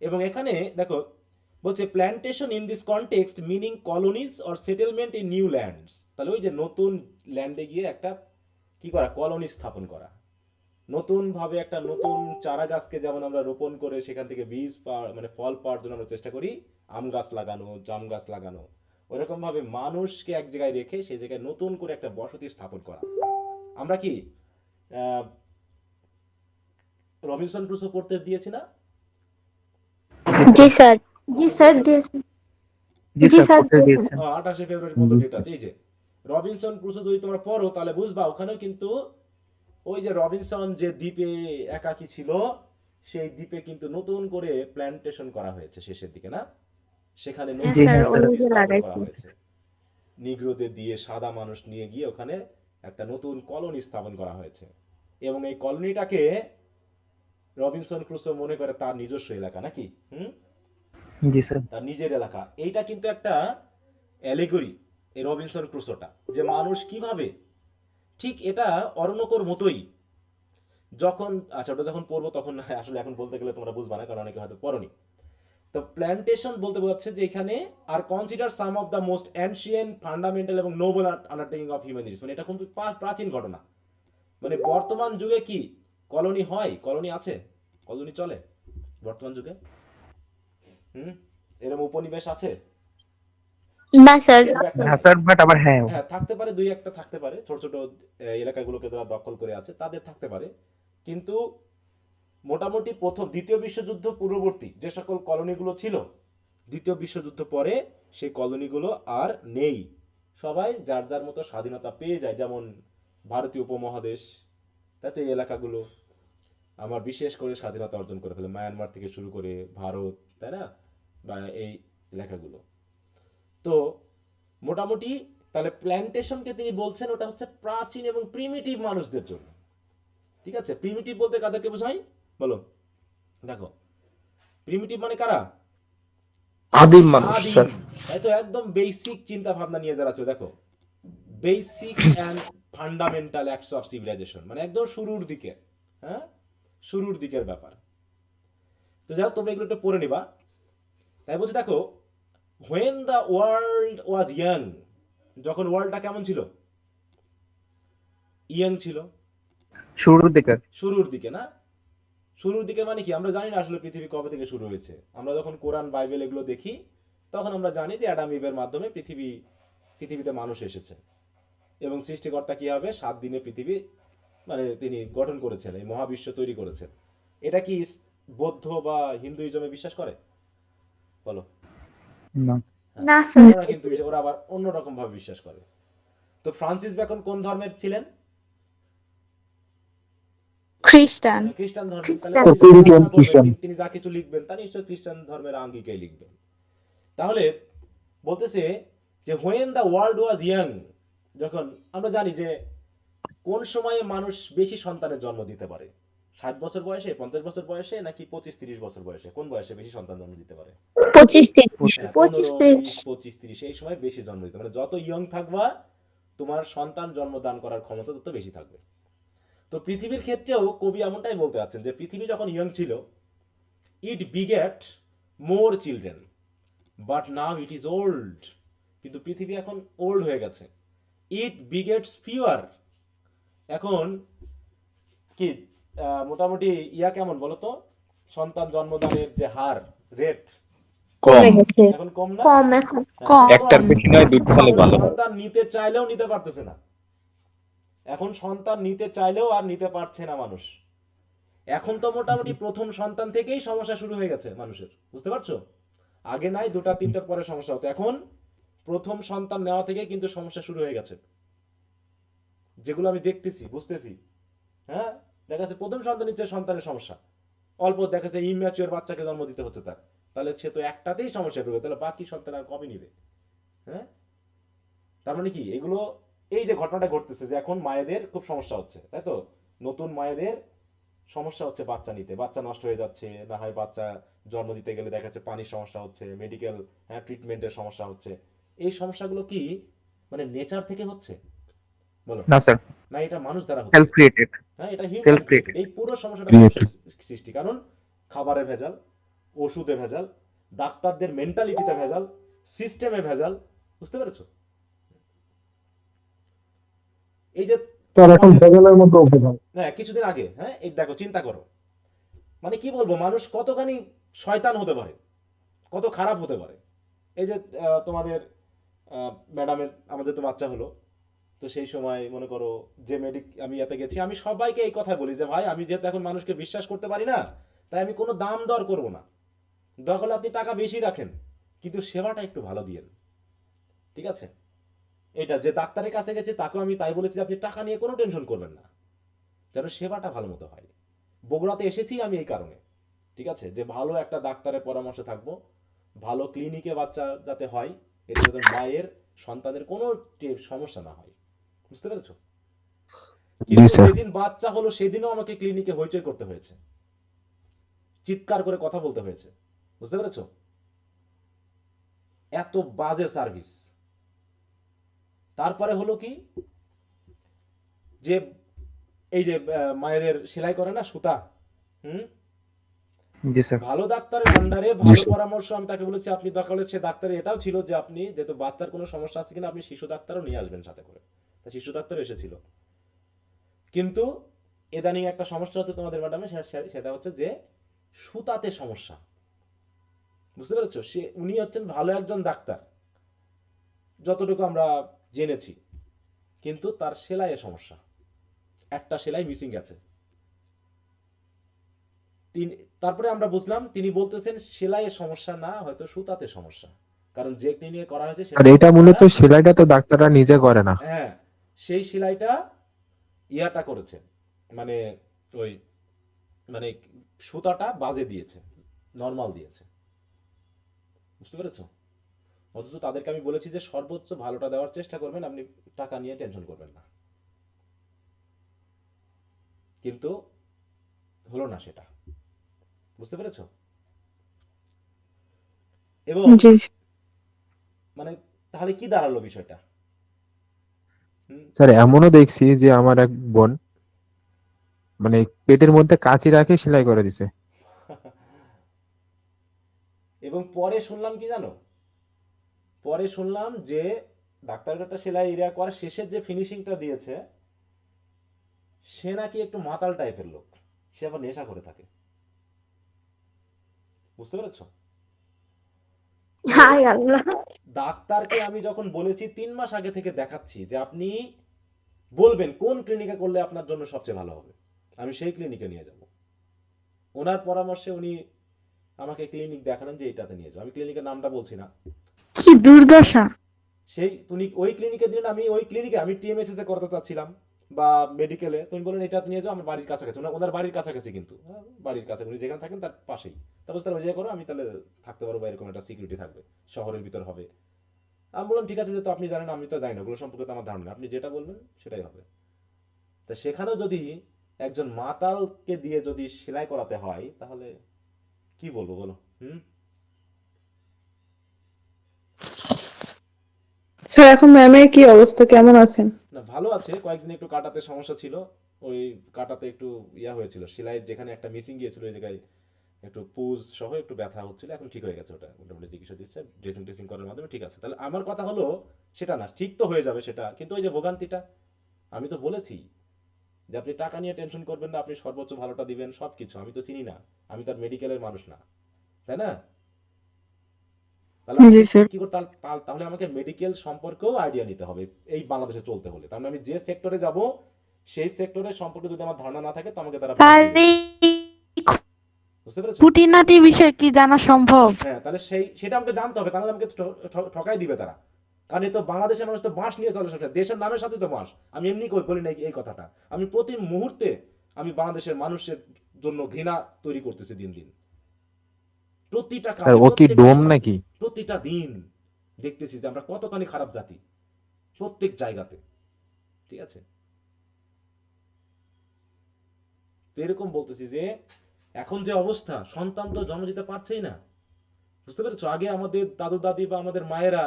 Speaker 1: এবং এখানে দেখো বলছে plantation in this context meaning colonies or settlement in new lands. তাহলে ওই যে নতুন ল্যান্ডে গিয়ে একটা কি করা, কলোনি স্থাপন করা। নতুন ভাবে একটা নতুন চারা গাছকে যেমন আমরা রোপণ করে সেখান থেকে বীজ মানে ফল পাওয়ার জন্য আমরা চেষ্টা করি, আম গাছ লাগানো, জাম গাছ লাগানো, ওইরকম ভাবে মানুষকে এক জায়গায় রেখে সেই জায়গায় নতুন করে একটা বসতি স্থাপন করা। আমরা কি আহ, রবিনসন ক্রুসো পড়তে দিয়েছি না?
Speaker 9: জি স্যার। জি স্যার দিয়েছেন।
Speaker 8: জি
Speaker 9: জি
Speaker 8: স্যার
Speaker 9: স্যার
Speaker 8: পড়তে দিয়েছেন।
Speaker 1: 28 ফেব্রুয়ারি পর্যন্ত ডেট আছে। এই যে রবিনসন ক্রুসো যদি তোমরা পড়ো তাহলে বুঝবা ওখানেও কিন্তু ওই যে রবিনসন যে দ্বীপে একাকী ছিল সেই দ্বীপে কিন্তু নতুন করে প্ল্যান্টেশন করা হয়েছে শেষের দিকে, না? সেখানে
Speaker 9: হ্যাঁ
Speaker 1: নতুন
Speaker 9: স্যার,
Speaker 8: হ্যাঁ, স্যার।
Speaker 1: বসতি
Speaker 9: অনেকে
Speaker 1: স্থাপন করা
Speaker 9: লাগাইছে।
Speaker 1: হয়েছে। নিগ্রোদের দিয়ে সাদা মানুষ নিয়ে গিয়ে ওখানে একটা নতুন কলোনি স্থাপন করা হয়েছে এবং এই কলোনিটাকে রবিনসন ক্রুসো মনে করে তার নিজস্ব এলাকা, নাকি? হুম,
Speaker 8: জি স্যার।
Speaker 1: তার নিজের এলাকা। এইটা কিন্তু একটা অ্যালেগরি, এই রবিনসন ক্রুসোটা, যে মানুষ কিভাবে, ঠিক এটা অরণ্যকর মতোই। যখন আচ্ছা ওটা যখন পড়বো তখন আসলে এখন বলতে গেলে তোমরা বুঝবা না, কারণ অনেকে হয়তো পড়নি। তো প্ল্যান্টেশন বলতে বোঝাচ্ছে যে এখানে আর consider some of the most ancient fundamental এবং নোবেল আন্ডারটেকিং অফ হিউম্যানিটিস, মানে এটা খুব প্রাচীন ঘটনা। মানে বর্তমান যুগে কি কলোনি হয়, কলোনি আছে, কলোনি চলে বর্তমান যুগে? হুম, এরকম উপনিবেশ আছে?
Speaker 9: না স্যার।
Speaker 1: দু একটা,
Speaker 8: হ্যাঁ স্যার, বাট আবার হ্যাঁ।
Speaker 1: হ্যাঁ থাকতে পারে, দুই একটা থাকতে পারে, ছোট ছোট এলাকাগুলোকে যারা দখল করে আছে তাদের থাকতে পারে। কিন্তু মোটামুটি দ্বিতীয় বিশ্বযুদ্ধ পূর্ববর্তী যে সকল কলোনিগুলো ছিল, দ্বিতীয় বিশ্বযুদ্ধ পরে সেই কলোনিগুলো আর নেই। সবাই যার যার মতো স্বাধীনতা পেয়ে যায়, যেমন ভারতীয় উপমহাদেশ, তাতে এই এলাকাগুলো আমার বিশেষ করে স্বাধীনতা অর্জন করে ফেলে, মায়ানমার থেকে শুরু করে ভারত, তাই না? বা এই এলাকাগুলো। তো মোটামুটি তাহলে প্ল্যান্টেশনকে তিনি বলছেন ওটা হচ্ছে প্রাচীন এবং প্রিমিটিভ মানুষদের জন্য। ঠিক আছে, প্রিমিটিভ বলতে কাদেরকে বোঝায় বলো? দেখো, প্রিমিটিভ মানে কারা?
Speaker 10: আদিম মানুষ
Speaker 1: আদিম,
Speaker 10: স্যার।
Speaker 1: তাই তো, একদম বেসিক চিন্তা ভাবনা নিয়ে যারা ছিল। দেখো, basic and fundamental acts of civilisation, মানে একদম শুরুর দিকে, হ্যাঁ, শুরুর দিকের ব্যাপার। তো যাই হোক, তোমরা এগুলো একটু পড়ে নিবা। তাই বলছে দেখো, when the world was young, যখন ওয়ার্ল্ডটা কেমন ছিল? ইয়াং ছিল,
Speaker 8: শুরুর দিকে।
Speaker 1: শুরুর দিকে, না? শুরুর দিকে মানে কি, আমরা জানি না আসলে পৃথিবী কবে থেকে শুরু হয়েছে। আমরা যখন কোরআন বাইবেল এগুলো দেখি তখন আমরা জানি যে অ্যাডাম ইভের মাধ্যমে পৃথিবীতে মানুষ এসেছে এবং সৃষ্টিকর্তা কি হবে 7 দিনে পৃথিবী মানে তিনি গঠন করেছেন, এই মহাবিশ্ব তৈরি করেছেন। এটা কি বৌদ্ধ বা হিন্দুইজমে বিশ্বাস করে? বলো।
Speaker 8: না।
Speaker 9: না স্যার।
Speaker 1: ওরা কিন্তু ওরা আবার অন্যরকম ভাবে বিশ্বাস করে। তো ফ্রান্সিস বেকন কোন ধর্মের ছিলেন?
Speaker 6: খ্রিস্টান।
Speaker 1: খ্রিস্টান ধর্মের।
Speaker 9: খ্রিস্টান।
Speaker 1: তাহলে তিনি যা রচনা করবেন, তিনি যা কিছু লিখবেন তা নিশ্চয়ই খ্রিস্টান ধর্মের আঙ্গিকেই লিখবেন। তাহলে বলতেছে যে when the world was young, যখন আমরা জানি যে কোন সময়ে মানুষ বেশি সন্তানের জন্ম দিতে পারে, 60 বছর বয়সে, 50 বছর বয়সে, নাকি 25-30 বছর বয়সে? কোন বয়সে বেশি সন্তান জন্ম দিতে পারে?
Speaker 9: 25-30।
Speaker 1: হ্যাঁ,
Speaker 9: 25-30।
Speaker 1: 15, 20, 25, 30 এই সময় বেশি জন্ম দিতে, মানে যত ইয়ং থাকবা তোমার সন্তান জন্মদান করার ক্ষমতা তত বেশি থাকবে। তো পৃথিবীর ক্ষেত্রেও কবি এমনটাই বলতে চাচ্ছেন যে পৃথিবী যখন ইয়ং ছিল, it begat more children, but now it is old. কিন্তু পৃথিবী এখন ওল্ড হয়ে গেছে। ইট বিগেটস ফিউয়ার, এখন কি মোটামুটি কেমন বলতো, সন্তান জন্মদানের যে হার, রেট
Speaker 9: কমে
Speaker 7: কম।
Speaker 9: গেছে।
Speaker 1: এখন কম না?
Speaker 9: কম এখন।
Speaker 6: কম।
Speaker 7: একটার বেশি নয়, দুইটা হলে ভালো হয়।
Speaker 1: সন্তান নিতে চাইলেও নিতে পারতেছে না। এখন সন্তান নিতে চাইলেও আর নিতে পারছে না মানুষ। এখন তো মোটামুটি প্রথম সন্তান থেকেই সমস্যা শুরু হয়ে গেছে মানুষের, বুঝতে পারছো? আগে নাই 2টা 3টার পরে সমস্যা হতো, এখন প্রথম সন্তান নেওয়া থেকে কিন্তু সমস্যা শুরু হয়ে গেছে, যেগুলো আমি দেখতেছি, বুঝতেছি। হ্যাঁ, দেখা যাচ্ছে প্রথম সন্তান নিচ্ছে, সন্তানের সমস্যা অল্প, দেখা যাচ্ছে ইম্যাচিওর বাচ্চাকে জন্ম দিতে হচ্ছে তার, তাহলে সে তো একটাতেই সমস্যা পড়বে, তাহলে বাকি সন্তান আর কবে নিবে? হ্যাঁ, তার মানে কি এগুলো, এই যে ঘটনাটা ঘটতেছে যে এখন মায়েদের খুব সমস্যা হচ্ছে, তাই তো? নতুন মায়েদের সমস্যা হচ্ছে বাচ্চা নিতে, বাচ্চা নষ্ট হয়ে যাচ্ছে, না হয় বাচ্চা জন্ম দিতে গেলে দেখা যাচ্ছে পানির সমস্যা হচ্ছে, মেডিকেল ট্রিটমেন্টের সমস্যা হচ্ছে। এই সমস্যাগুলো কি মানে নেচার থেকে হচ্ছে বলো?
Speaker 8: না স্যার,
Speaker 1: না এটা মানুষ দ্বারা হচ্ছে?
Speaker 8: Self created.
Speaker 1: হ্যাঁ, এটা হিউম্যান
Speaker 8: Self created.
Speaker 1: এই পুরো সমস্যাটা মানুষের সৃষ্টি। কারণ খাবারে ভেজাল, ওষুধে ভেজাল, ডাক্তারদের মেন্টালিটিতে ভেজাল, সিস্টেমে ভেজাল, বুঝতে পেরেছো? এই যে
Speaker 5: তার এখন
Speaker 1: তোমাদের
Speaker 5: ভেজালের মতো অভিনয়।
Speaker 1: হ্যাঁ কিছুদিন আগে, হ্যাঁ এই দেখো চিন্তা করো, মানে কি বলবো, মানুষ কতখানি শয়তান হতে পারে, কত খারাপ হতে পারে। এই যে তোমাদের ম্যাডামের, আমাদের তো বাচ্চা হলো, তো সেই সময় মনে করো যে আমি এতে গেছি, আমি সবাইকে এই কথা বলি যে ভাই আমি যেহেতু এখন মানুষকে বিশ্বাস করতে পারি না, তাই আমি কোনো দাম দর করব না, দরকার হলে আপনি টাকা বেশি রাখেন কিন্তু সেবাটা একটু ভালো দিয়েন, ঠিক আছে। এটা যে ডাক্তারের কাছে গেছে তাকেও আমি তাই বলেছি যে আপনি টাকা নিয়ে কোনো টেনশন করবেন না, যেন সেবাটা ভালো মতো হয়। বগুড়াতে এসেছি আমি এই কারণে, ঠিক আছে, যে ভালো একটা ডাক্তারের পরামর্শে থাকবো, ভালো ক্লিনিকে বাচ্চা যাতে হয়, এতে যাতে মায়ের সন্তানের কোনো সমস্যা না হয়, বুঝতে পেরেছো।
Speaker 5: জি
Speaker 1: কিন্তু
Speaker 5: স্যার।
Speaker 1: যেদিন বাচ্চা হলো সেদিনও আমাকে ক্লিনিকে হইচই করতে হয়েছে, চিৎকার করে কথা বলতে হয়েছে, বুঝতে পেরেছো। এত বাজে সার্ভিস। তারপরে হলো কি, যে এই যে মায়েদের সেলাই করে না সুতা, হুম,
Speaker 8: জি স্যার।
Speaker 1: ভালো ডাক্তারের আন্ডারে
Speaker 5: জি
Speaker 1: ভালো
Speaker 5: স্যার।
Speaker 1: পরামর্শ আমি তাকে বলেছি, আপনি দরকার হলে সে ডাক্তারের এটাও ছিল যে আপনি যেহেতু বাচ্চার কোনো সমস্যা আছে কিনা আপনি শিশু ডাক্তারও নিয়ে আসবেন সাথে করে, তা শিশু ডাক্তারও এসেছিল। কিন্তু ইদানিং একটা সমস্যা হচ্ছে তোমাদের ম্যাডামে, সেটা হচ্ছে যে সুতাতে সমস্যা, বুঝতে পেরেছো। উনি হচ্ছেন ভালো একজন ডাক্তার যতটুকু আমরা জেনেছি, কিন্তু তার সেলাইয়ে সমস্যা, একটা সেলাই মিসিং গেছে। তারপরে আমরা বুঝলাম তিনি বলতেছেন সেলাইয়ের সমস্যা না, হয়তো সুতাতে সমস্যা, কারণ যে ক্লিনিকে করা হয়েছে
Speaker 5: আর
Speaker 1: সেটা
Speaker 5: এটা
Speaker 1: হচ্ছে
Speaker 5: মূলত সেলাইটা তো ডাক্তাররা নিজে করে না।
Speaker 1: হ্যাঁ সেই সেলাইটা ইয়াটা করেছে, মানে ওই মানে সুতাটা বাজে দিয়েছে, নর্মাল দিয়েছে, বুঝতে পেরেছো। অথচ তাদেরকে আমি বলেছি যে সর্বোচ্চ ভালোটা দেওয়ার চেষ্টা করবেন, আপনি টাকা নিয়ে টেনশন করবেন না, কিন্তু হলো না সেটা, বুঝতে পেরেছো। এবং
Speaker 4: জি
Speaker 1: মানে তাহলে কি দাঁড়ালো বিষয়টা, হুম,
Speaker 5: স্যার এমনও দেখছি যে আমার এক বোন মানে পেটের মধ্যে কাঁচি রাখে সেলাই করে দিছে।
Speaker 1: এবং পরে শুনলাম কি জানো, পরে শুনলাম যে ডাক্তারের একটা সেলাই এরিয়া করার শেষের যে ফিনিশিংটা দিয়েছে, সে নাকি একটু মাতাল টাইপের লোক, সে আবার নেশা করে থাকে, বুঝতে পেরেছো। তো
Speaker 9: হায় আল্লাহ।
Speaker 1: ডাক্তারকে আমি যখন বলেছি 3 মাস আগে থেকে দেখাচ্ছি যে আপনি বলবেন কোন ক্লিনিকে করলে আপনার জন্য সবচেয়ে ভালো হবে, আমি সেই ক্লিনিকে নিয়ে যাব। ওনার পরামর্শে উনি আমাকে ক্লিনিক দেখালেন যে এটাতে নিয়ে যাও, আমি ক্লিনিকের নামটা বলছি না।
Speaker 9: কি দুর্দশা।
Speaker 1: সেই উনি ওই ক্লিনিকে দিলেন, আমি ওই ক্লিনিকে আমি টিএমএসএস এ করতে চাচ্ছিলাম বা মেডিকেলে, তুমি বলেন এটা নিয়ে যাও আমার বাড়ির কাছাকাছি, ওনার বাড়ির কাছাকাছি, কিন্তু হ্যাঁ, বাড়ির কাছে উনি যেখানে থাকেন তার পাশেই, তারপর তাহলে ওই জায়গায় করো, আমি তাহলে থাকতে পারবো বা এরকম একটা সিকিউরিটি থাকবে, শহরের ভিতর হবে। আমি বললাম ঠিক আছে, যেহেতু আপনি জানেন আমি তো জানি না, ওগুলো সম্পর্কে তো আমার ধারণা নেই, আপনি যেটা বলবেন সেটাই হবে। তা সেখানেও যদি একজন মাতালকে দিয়ে যদি সেলাই করাতে হয় তাহলে কি বলবো বলো, হুম।
Speaker 4: স্যার, এখন ম্যামের কি অবস্থা, কেমন আছেন?
Speaker 1: না ভালো আছে, কয়েকদিন একটু কাটাতে সমস্যা ছিল, ওই কাটাতে একটু ইয়া হয়েছিল, সেলাইয়ের যেখানে একটা মিসিং গিয়েছিল ওই জায়গায় একটু পুজ সহ একটু ব্যথা হচ্ছিল, এখন ঠিক হয়ে গেছে, ওটা মোটামুটি চিকিৎসা দিচ্ছে, ড্রেসিং টেসিং করার মাধ্যমে ঠিক আছে। তাহলে আমার কথা হলো সেটা না, ঠিক তো হয়ে যাবে সেটা, কিন্তু ওই যে ভোগান্তিটা, আমি তো বলেছি যে আপনি টাকা নিয়ে টেনশন করবেন না, আপনি সর্বোচ্চ ভালোটা দিবেন, সবকিছু আমি তো চিনি না, আমি তার মেডিকেলের মানুষ না, তাই না। তাহলে
Speaker 4: জি
Speaker 1: আমাকে
Speaker 4: স্যার।
Speaker 1: কি করতে, তাহলে আমাকে মেডিকেল সম্পর্কেও আইডিয়া নিতে হবে এই বাংলাদেশে চলতে হলে, তার মানে আমি যে সেক্টরে যাব সেই সেক্টরের সম্পর্কে যদি আমার ধারণা না থাকে তো আমাকে তারা বাদ
Speaker 9: স্যার,
Speaker 1: দিয়ে দেবে,
Speaker 9: এই
Speaker 1: বুঝতে পেরেছো।
Speaker 9: খুঁটিনাটি বিষয় কি জানা সম্ভব?
Speaker 1: হ্যাঁ তাহলে সেটা আমাকে জানতে হবে, তাহলে আমাকে ঠকাই দিবে তারা, কারণ এই তো বাংলাদেশের মানুষ তো বাঁশ নিয়ে চলে সবসময়, দেশের নামের সাথে তো বাঁশ, আমি এমনি বলি না এই কথাটা, আমি প্রতি মুহূর্তে আমি বাংলাদেশের মানুষের জন্য ঘৃণা তৈরি করতেছি দিন দিন, প্রতিটা
Speaker 5: আর
Speaker 1: কাজে
Speaker 5: ও কি
Speaker 1: প্রত্যেক
Speaker 5: ডোম
Speaker 1: বিষয়ে,
Speaker 5: নাকি?
Speaker 1: প্রতিটা দিন দেখতেছি যে আমরা কতখানি খারাপ জাতি প্রত্যেক জায়গাতে, ঠিক আছে। তো এরকম বলতেছি যে এখন যে অবস্থা, সন্তান তো জন্ম দিতে পারছেই না, বুঝতে পেরেছো। আগে আমাদের দাদু দাদি বা আমাদের মায়েরা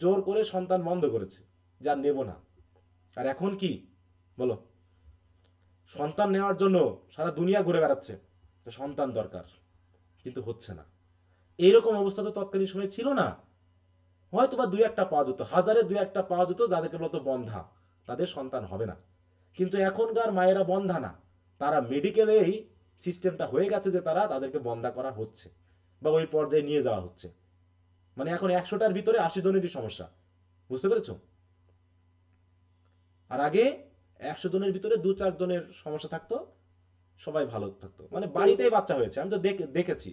Speaker 1: জোর করে সন্তান বন্ধ করেছে, যা নেব না, আর এখন কি বলো, সন্তান নেওয়ার জন্য সারা দুনিয়া ঘুরে বেড়াচ্ছে, তো সন্তান দরকার, কিন্তু হচ্ছে না। এইরকম অবস্থা তো তৎকালীন সময় ছিল না, হয়তো বা 2-1টা পাওয়া যেত, হাজারে 2-1টা পাওয়া যেত যাদেরকে বলতো বন্ধা, তাদের সন্তান হবে না, কিন্তু এখনকার মায়েরা বন্ধা না, তারা মেডিকেলেই সিস্টেমটা হয়ে গেছে যে তারা তাদেরকে বন্ধা করা হচ্ছে বা ওই পর্যায়ে নিয়ে যাওয়া হচ্ছে। মানে এখন 100টার ভিতরে 80 জনেরই সমস্যা, বুঝতে পেরেছো? আর আগে 100 জনের ভিতরে 2-4 জনের সমস্যা থাকতো, সবাই ভালো থাকতো। মানে বাড়িতেই বাচ্চা হয়েছে, আমি তো দেখেছি,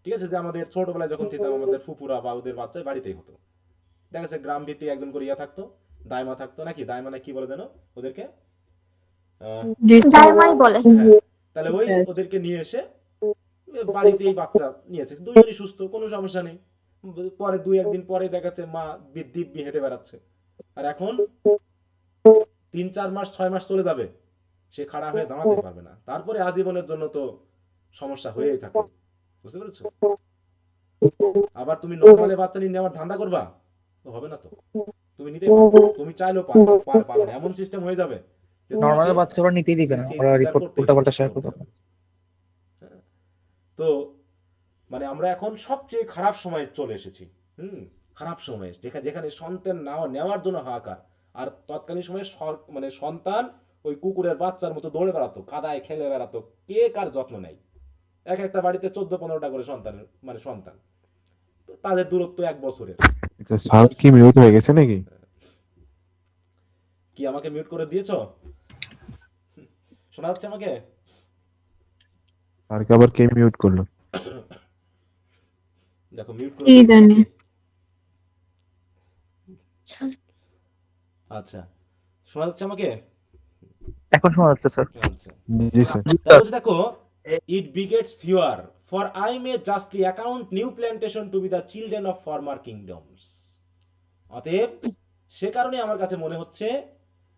Speaker 1: ঠিক আছে, যে আমাদের ছোটবেলায় যখন ছিলাম আমাদের ফুপুরা বা ওদের বাচ্চা বাড়িতেই হতো। দেখা যাচ্ছে গ্রাম ভিত্তিক একজন করে ইয়া থাকতো, দাইমা থাকতো, নাকি দাইমা না কি বলে যেন ওদেরকে,
Speaker 9: দাইমাই বলে।
Speaker 1: হ্যাঁ, তাহলে ওই ওদেরকে নিয়ে এসে বাড়িতেই বাচ্চা নিয়েছে, দুইজনই সুস্থ, কোনো সমস্যা নেই। পরে 2-1 দিন পরে দেখাচ্ছে মা দিব্যি হেঁটে বেড়াচ্ছে। আর এখন 3-4 মাস 6 মাস চলে যাবে, সে খাড়া হয়ে দাঁড়াতে পারবে না, তারপরে আজীবনের জন্য তো সমস্যা হয়েই থাকে, বুঝতে পেরেছো? আবার তুমি নর্মালে বাচ্চা নিয়ে নেওয়ার ধান্দা করবা, তো হবে না তো, তুমি নিতে পারবে, তুমি চাইলেও পারবে না, এমন সিস্টেম হয়ে যাবে যে
Speaker 8: নর্মাল
Speaker 1: তোমাকে
Speaker 8: বাচ্চা ওরা নিতেই দিবে না, ওরা
Speaker 1: সিজার
Speaker 8: রিপোর্ট
Speaker 1: করতেই
Speaker 8: উল্টাপাল্টা শেয়ার
Speaker 1: করতে
Speaker 8: করবে।
Speaker 1: হবে। হ্যাঁ। তো মানে আমরা এখন সবচেয়ে খারাপ সময়ে চলে এসেছি। খারাপ সময়ে, যেখানে সন্তান নেওয়ার জন্য হাহাকার, আর তৎকালীন সময়ে মানে সন্তান ওই কুকুরের বাচ্চার মতো দৌড়ে বেড়াতো, কাদায় খেলে বেড়াতো, কে কার যত্ন নেয়। একটা বাড়িতে 14-15টা করে সন্তান, তাদের দূরত্ব 1 বছরের।
Speaker 5: সাউন্ড কি মিউট হয়ে গেছে নাকি?
Speaker 1: কি আমাকে মিউট করে দিয়েছো? শোনা যাচ্ছে আমাকে?
Speaker 5: আর আবার কে মিউট করলো?
Speaker 1: দেখো মিউট করে
Speaker 9: কি
Speaker 1: দিয়েছি
Speaker 9: জানি।
Speaker 1: নাকি? আচ্ছা, শোনা যাচ্ছে আমাকে?
Speaker 8: এখন শোনা যাচ্ছে স্যার।
Speaker 1: আচ্ছা,
Speaker 5: জি স্যার।
Speaker 1: তাহলে বলছে দেখো, it begets fewer, for I may justly account new plantation to be the children of former kingdoms. অতএব সে কারণে আমার কাছে মনে হচ্ছে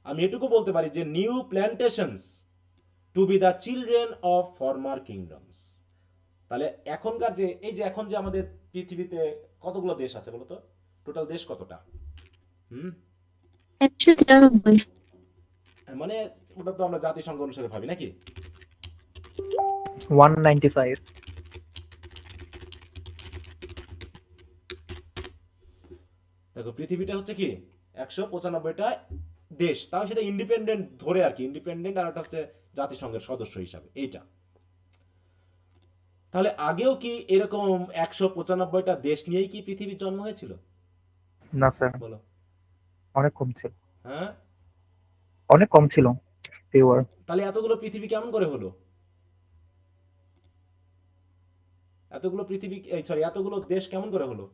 Speaker 1: আমি এটুকু বলতে পারি যে new plantations to be the children of former kingdoms. তাহলে এখনকার যে এই যে এখন যে আমাদের পৃথিবীতে কতগুলো দেশ আছে বলো তো? টোটাল দেশ কতটা?
Speaker 9: 193।
Speaker 1: মানে ওটা তো আমরা জাতিসংঘ অনুসারে ভাবি নাকি?
Speaker 8: 195।
Speaker 1: দেখো পৃথিবীটা হচ্ছে কি 195টা দেশ, তাও সেটা ইন্ডিপেন্ডেন্ট ধরে আর কি, ইন্ডিপেন্ডেন্ট, আর একটা হচ্ছে জাতিসংঘের সদস্য হিসাবে এইটা। তাহলে আগেও কি এরকম 195টা দেশ নিয়েই কি পৃথিবীর জন্ম হয়েছিল?
Speaker 8: না স্যার,
Speaker 1: বলো।
Speaker 8: অনেক কম ছিল,
Speaker 1: হ্যাঁ,
Speaker 8: অনেক কম ছিল। ফিওর।
Speaker 1: তাহলে এতগুলো পৃথিবী কেমন করে হলো? এতগুলো দেশ কেমন করে হলো?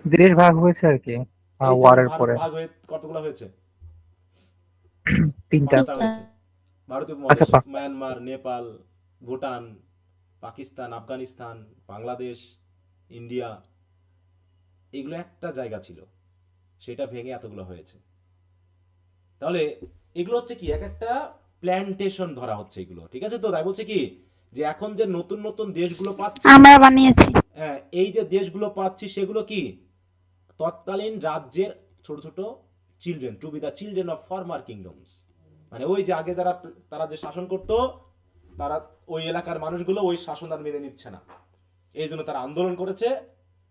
Speaker 8: দেশ ভাগ হয়েছে আর কি,
Speaker 1: এই যে
Speaker 8: ওয়ারের
Speaker 1: ভারত
Speaker 8: পরে
Speaker 1: ভাগ হয়ে কতগুলো হয়েছে?
Speaker 8: 3টা।
Speaker 1: 5টা হয়েছে। ভারতীয়
Speaker 8: আচ্ছা,
Speaker 1: মহাদেশ, মায়ানমার, নেপাল, ভুটান, পাকিস্তান, আফগানিস্তান, বাংলাদেশ, ইন্ডিয়া, এগুলো একটা জায়গা ছিল, সেটা ভেঙে এতগুলো হয়েছে। তাহলে এগুলো হচ্ছে কি এক একটা প্ল্যান্টেশন ধরা হচ্ছে এগুলো, ঠিক আছে? তো তাই বলছে কি যে এখন যে নতুন নতুন দেশগুলো পাচ্ছি,
Speaker 9: আমরা বানিয়েছি।
Speaker 1: হ্যাঁ, এই যে দেশগুলো পাচ্ছি সেগুলো কি তৎকালীন রাজ্যের ছোট ছোট children, to be the children of former kingdoms. মানে ওই যে আগে তারা যে শাসন করত, তারা ওই এলাকার মানুষগুলো ওই শাসন আর মেনে নিচ্ছে না, এই জন্য তারা আন্দোলন করেছে,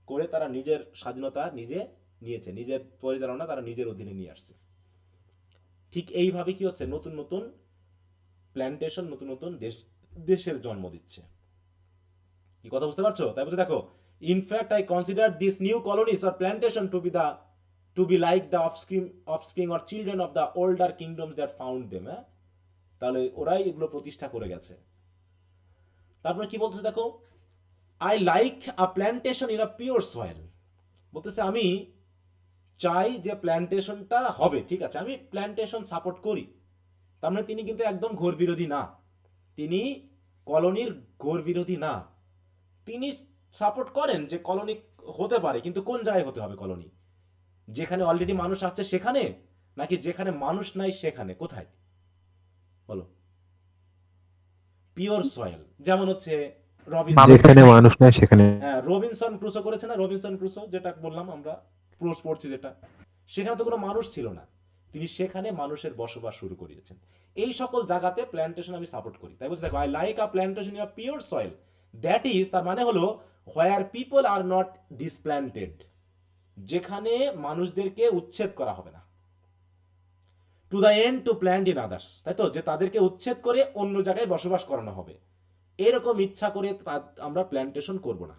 Speaker 1: করে তারা নিজের স্বাধীনতা নিজে নিয়েছে, নিজের পরিচালনা তারা নিজের অধীনে নিয়ে আসছে। ঠিক এইভাবে কি হচ্ছে নতুন নতুন প্ল্যান্টেশন, নতুন নতুন দেশের জন্ম দিচ্ছে। কি কথা বুঝতে পারছো? তাই বলতে দেখো, in fact I consider this new colonies or plantation to be like the offspring or children of the older kingdoms that found them. হ্যাঁ, তাহলে ওরাই এগুলো প্রতিষ্ঠা করে গেছে। তারপরে কি বলতেছে দেখো, I like a plantation in a pure soil. বলতেছে আমি চাই যে প্ল্যান্টেশনটা হবে, ঠিক আছে, আমি প্ল্যান্টেশন সাপোর্ট করি। তার মানে তিনি কিন্তু একদম ঘোর বিরোধী না, তিনি কলোনির ঘোর বিরোধী না, তিনি সাপোর্ট করেন যে কলোনি হতে পারে, কিন্তু কোন জায়গায় হতে হবে কলোনি? যেখানে অলরেডি মানুষ আছে সেখানে, নাকি যেখানে মানুষ নাই সেখানে? কোথায় বলো? পিওর সয়েল, যেমন হচ্ছে
Speaker 5: যেখানে মানুষ নাই সেখানে।
Speaker 1: হ্যাঁ, রবিনসন ক্রুসো করেছে না, রবিনসন ক্রুসো যেটা বললাম আমরা প্রোস পড়ছি, যেটা সেখানে তো কোনো মানুষ ছিল না, তিনি সেখানে মানুষের বসবাস শুরু করিয়েছেন। এই সকল জায়গাতে প্ল্যান্টেশন আমি সাপোর্ট করি। তাই বলছি দেখো, I like a plantation in a pure soil, that is, তার মানে হলো হোয়ার পিপল আর নট ডিসপ্ল্যান্টেড, যেখানে মানুষদেরকে উচ্ছেদ করা হবে না, to the end to plant in others, তাই তো, যে তাদেরকে উচ্ছেদ করে অন্য জায়গায় বসবাস করানো হবে। এরকম ইচ্ছা করে আমরা প্ল্যান্টেশন করব না।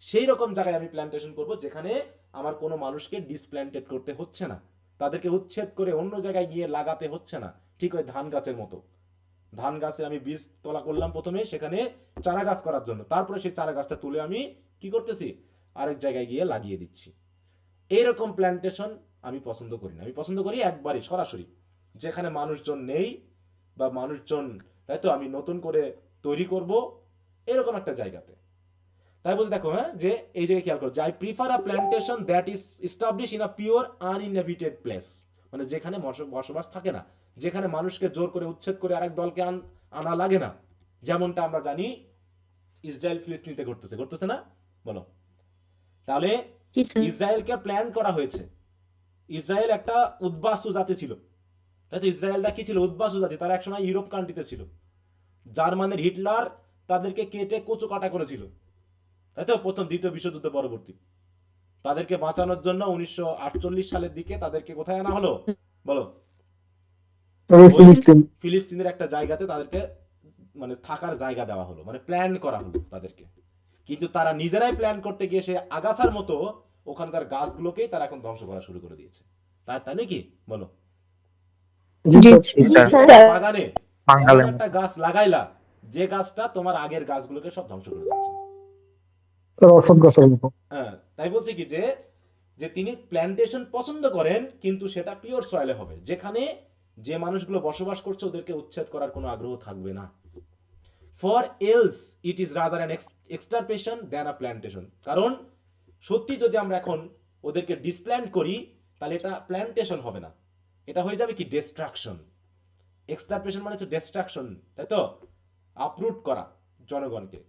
Speaker 1: সেই রকম জায়গায় আমি প্ল্যান্টেশন করব যেখানে আমার কোনো মানুষকে ডিসপ্ল্যান্টেড করতে হচ্ছে না, তাদেরকে উচ্ছেদ করে অন্য জায়গায় গিয়ে লাগাতে হচ্ছে না। ঠিক ওই ধান গাছের মতো, ধান গাছে আমি বীজ তোলা করলাম প্রথমে সেখানে চারা গাছ করার জন্য, তারপরে সেই চারা গাছটা তুলে আমি কি করতেছি, আরেক জায়গায় গিয়ে লাগিয়ে দিচ্ছি। এইরকম প্ল্যান্টেশন আমি পছন্দ করি না। আমি পছন্দ করি একবারই সরাসরি, যেখানে মানুষজন নেই বা মানুষজন, তাই তো, আমি নতুন করে তৈরি করব এরকম একটা জায়গাতে। তাই বলছি দেখো, হ্যাঁ, যে এই জায়গায় খেয়াল করো যে I prefer a plantation that is establish in a pure uninhabited place, মানে যেখানে বসবাস থাকে না, যেখানে মানুষকে জোর করে উচ্ছেদ করে আরেক দলকে আনা লাগে না, যেমনটা আমরা জানি ইসরায়েল ফিলিস্তিনিতে ঘটতেছে না, বলো। তাহলে ইসরায়েলকে প্ল্যান করা হয়েছে। ইসরায়েল একটা উদ্বাস্তু জাতি ছিল, তাই তো। ইসরায়েলটা কি ছিল? উদ্বাস্তু জাতি। তারা একসময় ইউরোপ কান্ট্রিতে ছিল। জার্মানির হিটলার তাদেরকে কেটে কচু কাটা করেছিল, তাই তো, প্রথম দ্বিতীয় বিশ্বযুদ্ধ পরবর্তী। তাদেরকে বাঁচানোর জন্য 1948 সালের দিকে তাদেরকে কোথায় আনা হলো, বলো? ফিলিস্তিনের একটা জায়গাতে তাদেরকে মানে থাকার জায়গা দেওয়া হলো, মানে প্ল্যান করা হলো তাদেরকে। কিন্তু তারা নিজেরাই প্ল্যান করতে গিয়ে সে আগাছার মতো ওখানকার গাছগুলোকেই তারা এখন ধ্বংস করা শুরু করে দিয়েছে। তাই নাকি, বলো? বাগানে এমন একটা গাছ লাগাইলা যে গাছটা তোমার আগের গাছগুলোকে সব ধ্বংস করে দিচ্ছে। হ্যাঁ, তাই বলছি কি যে তিনি প্ল্যান্টেশন পছন্দ করেন, কিন্তু সেটা পিওর সয়েলে হবে, যেখানে যে মানুষগুলো বসবাস করছে ওদেরকে উচ্ছেদ করার কোনো আগ্রহ থাকবে না। For else it is rather an extirpation than a plantation. কারণ সত্যি যদি আমরা এখন ওদেরকে ডিসপ্ল্যান্ট করি তাহলে এটা প্ল্যান্টেশন হবে না, এটা হয়ে যাবে কি ডিস্ট্রাকশন। এক্সটারপেশন মানে হচ্ছে ডিস্ট্রাকশন, তাই তো, আপরুট করা জনগণকে।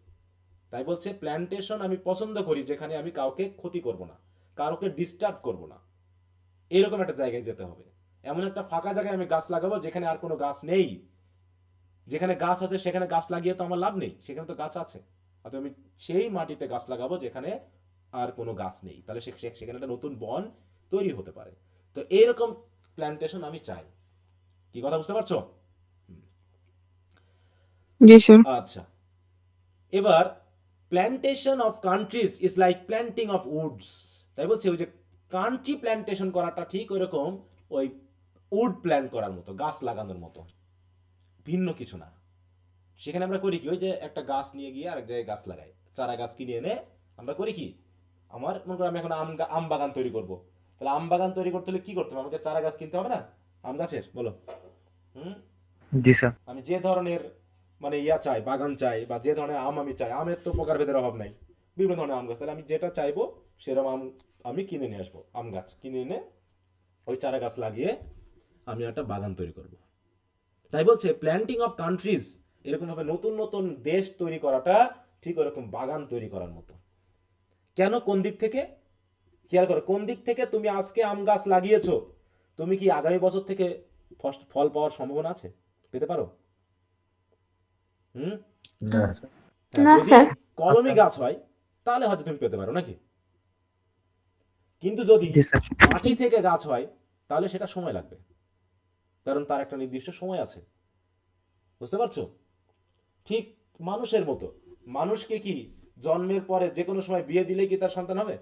Speaker 1: তাই বলছে প্ল্যান্টেশন আমি পছন্দ করি যেখানে আমি কাউকে ক্ষতি করব না, কাউকে ডিস্টার্ব করব না। এরকম একটা জায়গায় যেতে হবে। এমন একটা ফাঁকা জায়গায় আমি গাছ লাগাবো যেখানে আর কোনো গাছ নেই। যেখানে গাছ আছে সেখানে গাছ লাগিয়ে তো আমার লাভ নেই, সেখানে তো গাছ আছে। অর্থাৎ আমি সেই মাটিতে গাছ লাগাবো যেখানে আর কোনো গাছ নেই, তাহলে সেখানে একটা নতুন বন তৈরি হতে পারে। তো এইরকম প্ল্যান্টেশন আমি চাই। কি কথা বুঝতে পারছো?
Speaker 4: জি স্যার।
Speaker 1: আচ্ছা, এবার plantation of countries is like planting of Woods. তাই বলছে ওই যে কান্ট্রি প্ল্যান্টেশন করাটা ঠিক ওইরকম ওই উড প্ল্যান্ট করার মতো, গাছ লাগানোর মতো, ভিন্ন কিছু না। সেখানে আমরা করি কি, ওই যে একটা গাছ নিয়ে গিয়ে আরেক জায়গায় গাছ লাগাই, চারা গাছ কিনে এনে আমরা করি কি, আমার মনে করো আমি এখন আম বাগান তৈরি করব, তাহলে আম বাগান তৈরি করতে হলে কি করতে হবে, আমাকে চারা গাছ কিনতে হবে না আম গাছের, বলো?
Speaker 8: জি স্যার।
Speaker 1: আমি যে ধরনের মানে চাই, বাগান চাই, বা যে ধরনের আম আমি চাই, আমের তো প্রকারভেদের অভাব নাই, বিভিন্ন ধরনের আম গাছ, তাহলে আমি যেটা চাইবো সেরকম আম আমি কিনে নিয়ে আসবো, আম গাছ কিনে এনে ওই চারা গাছ লাগিয়ে আমি একটা বাগান তৈরি করব। তাই বলছে প্ল্যান্টিং অফ কান্ট্রিজ এরকম ভাবে নতুন নতুন দেশ তৈরি করাটা ঠিক ওরকম বাগান তৈরি করার মতো। কেন? কোন দিক থেকে? খেয়াল করো, কোন দিক থেকে তুমি আজকে আম গাছ লাগিয়েছো, তুমি কি আগামী বছর থেকে ফল পাওয়ার সম্ভাবনা আছে? পেতে পারো? যদি কলমি গাছ হয় তাহলে হয়তো তুমি পেতে পারো, নাকি? কিন্তু যদি মাটি থেকে গাছ হয় তাহলে সেটা সময় লাগবে, কারণ তার একটা নির্দিষ্ট সময় আছে। বুঝতে পারছো? ঠিক মানুষের মতো, মানুষকে কি জন্মের পরে যে কোনো সময় বিয়ে দিলেই কি তার সন্তান হবে?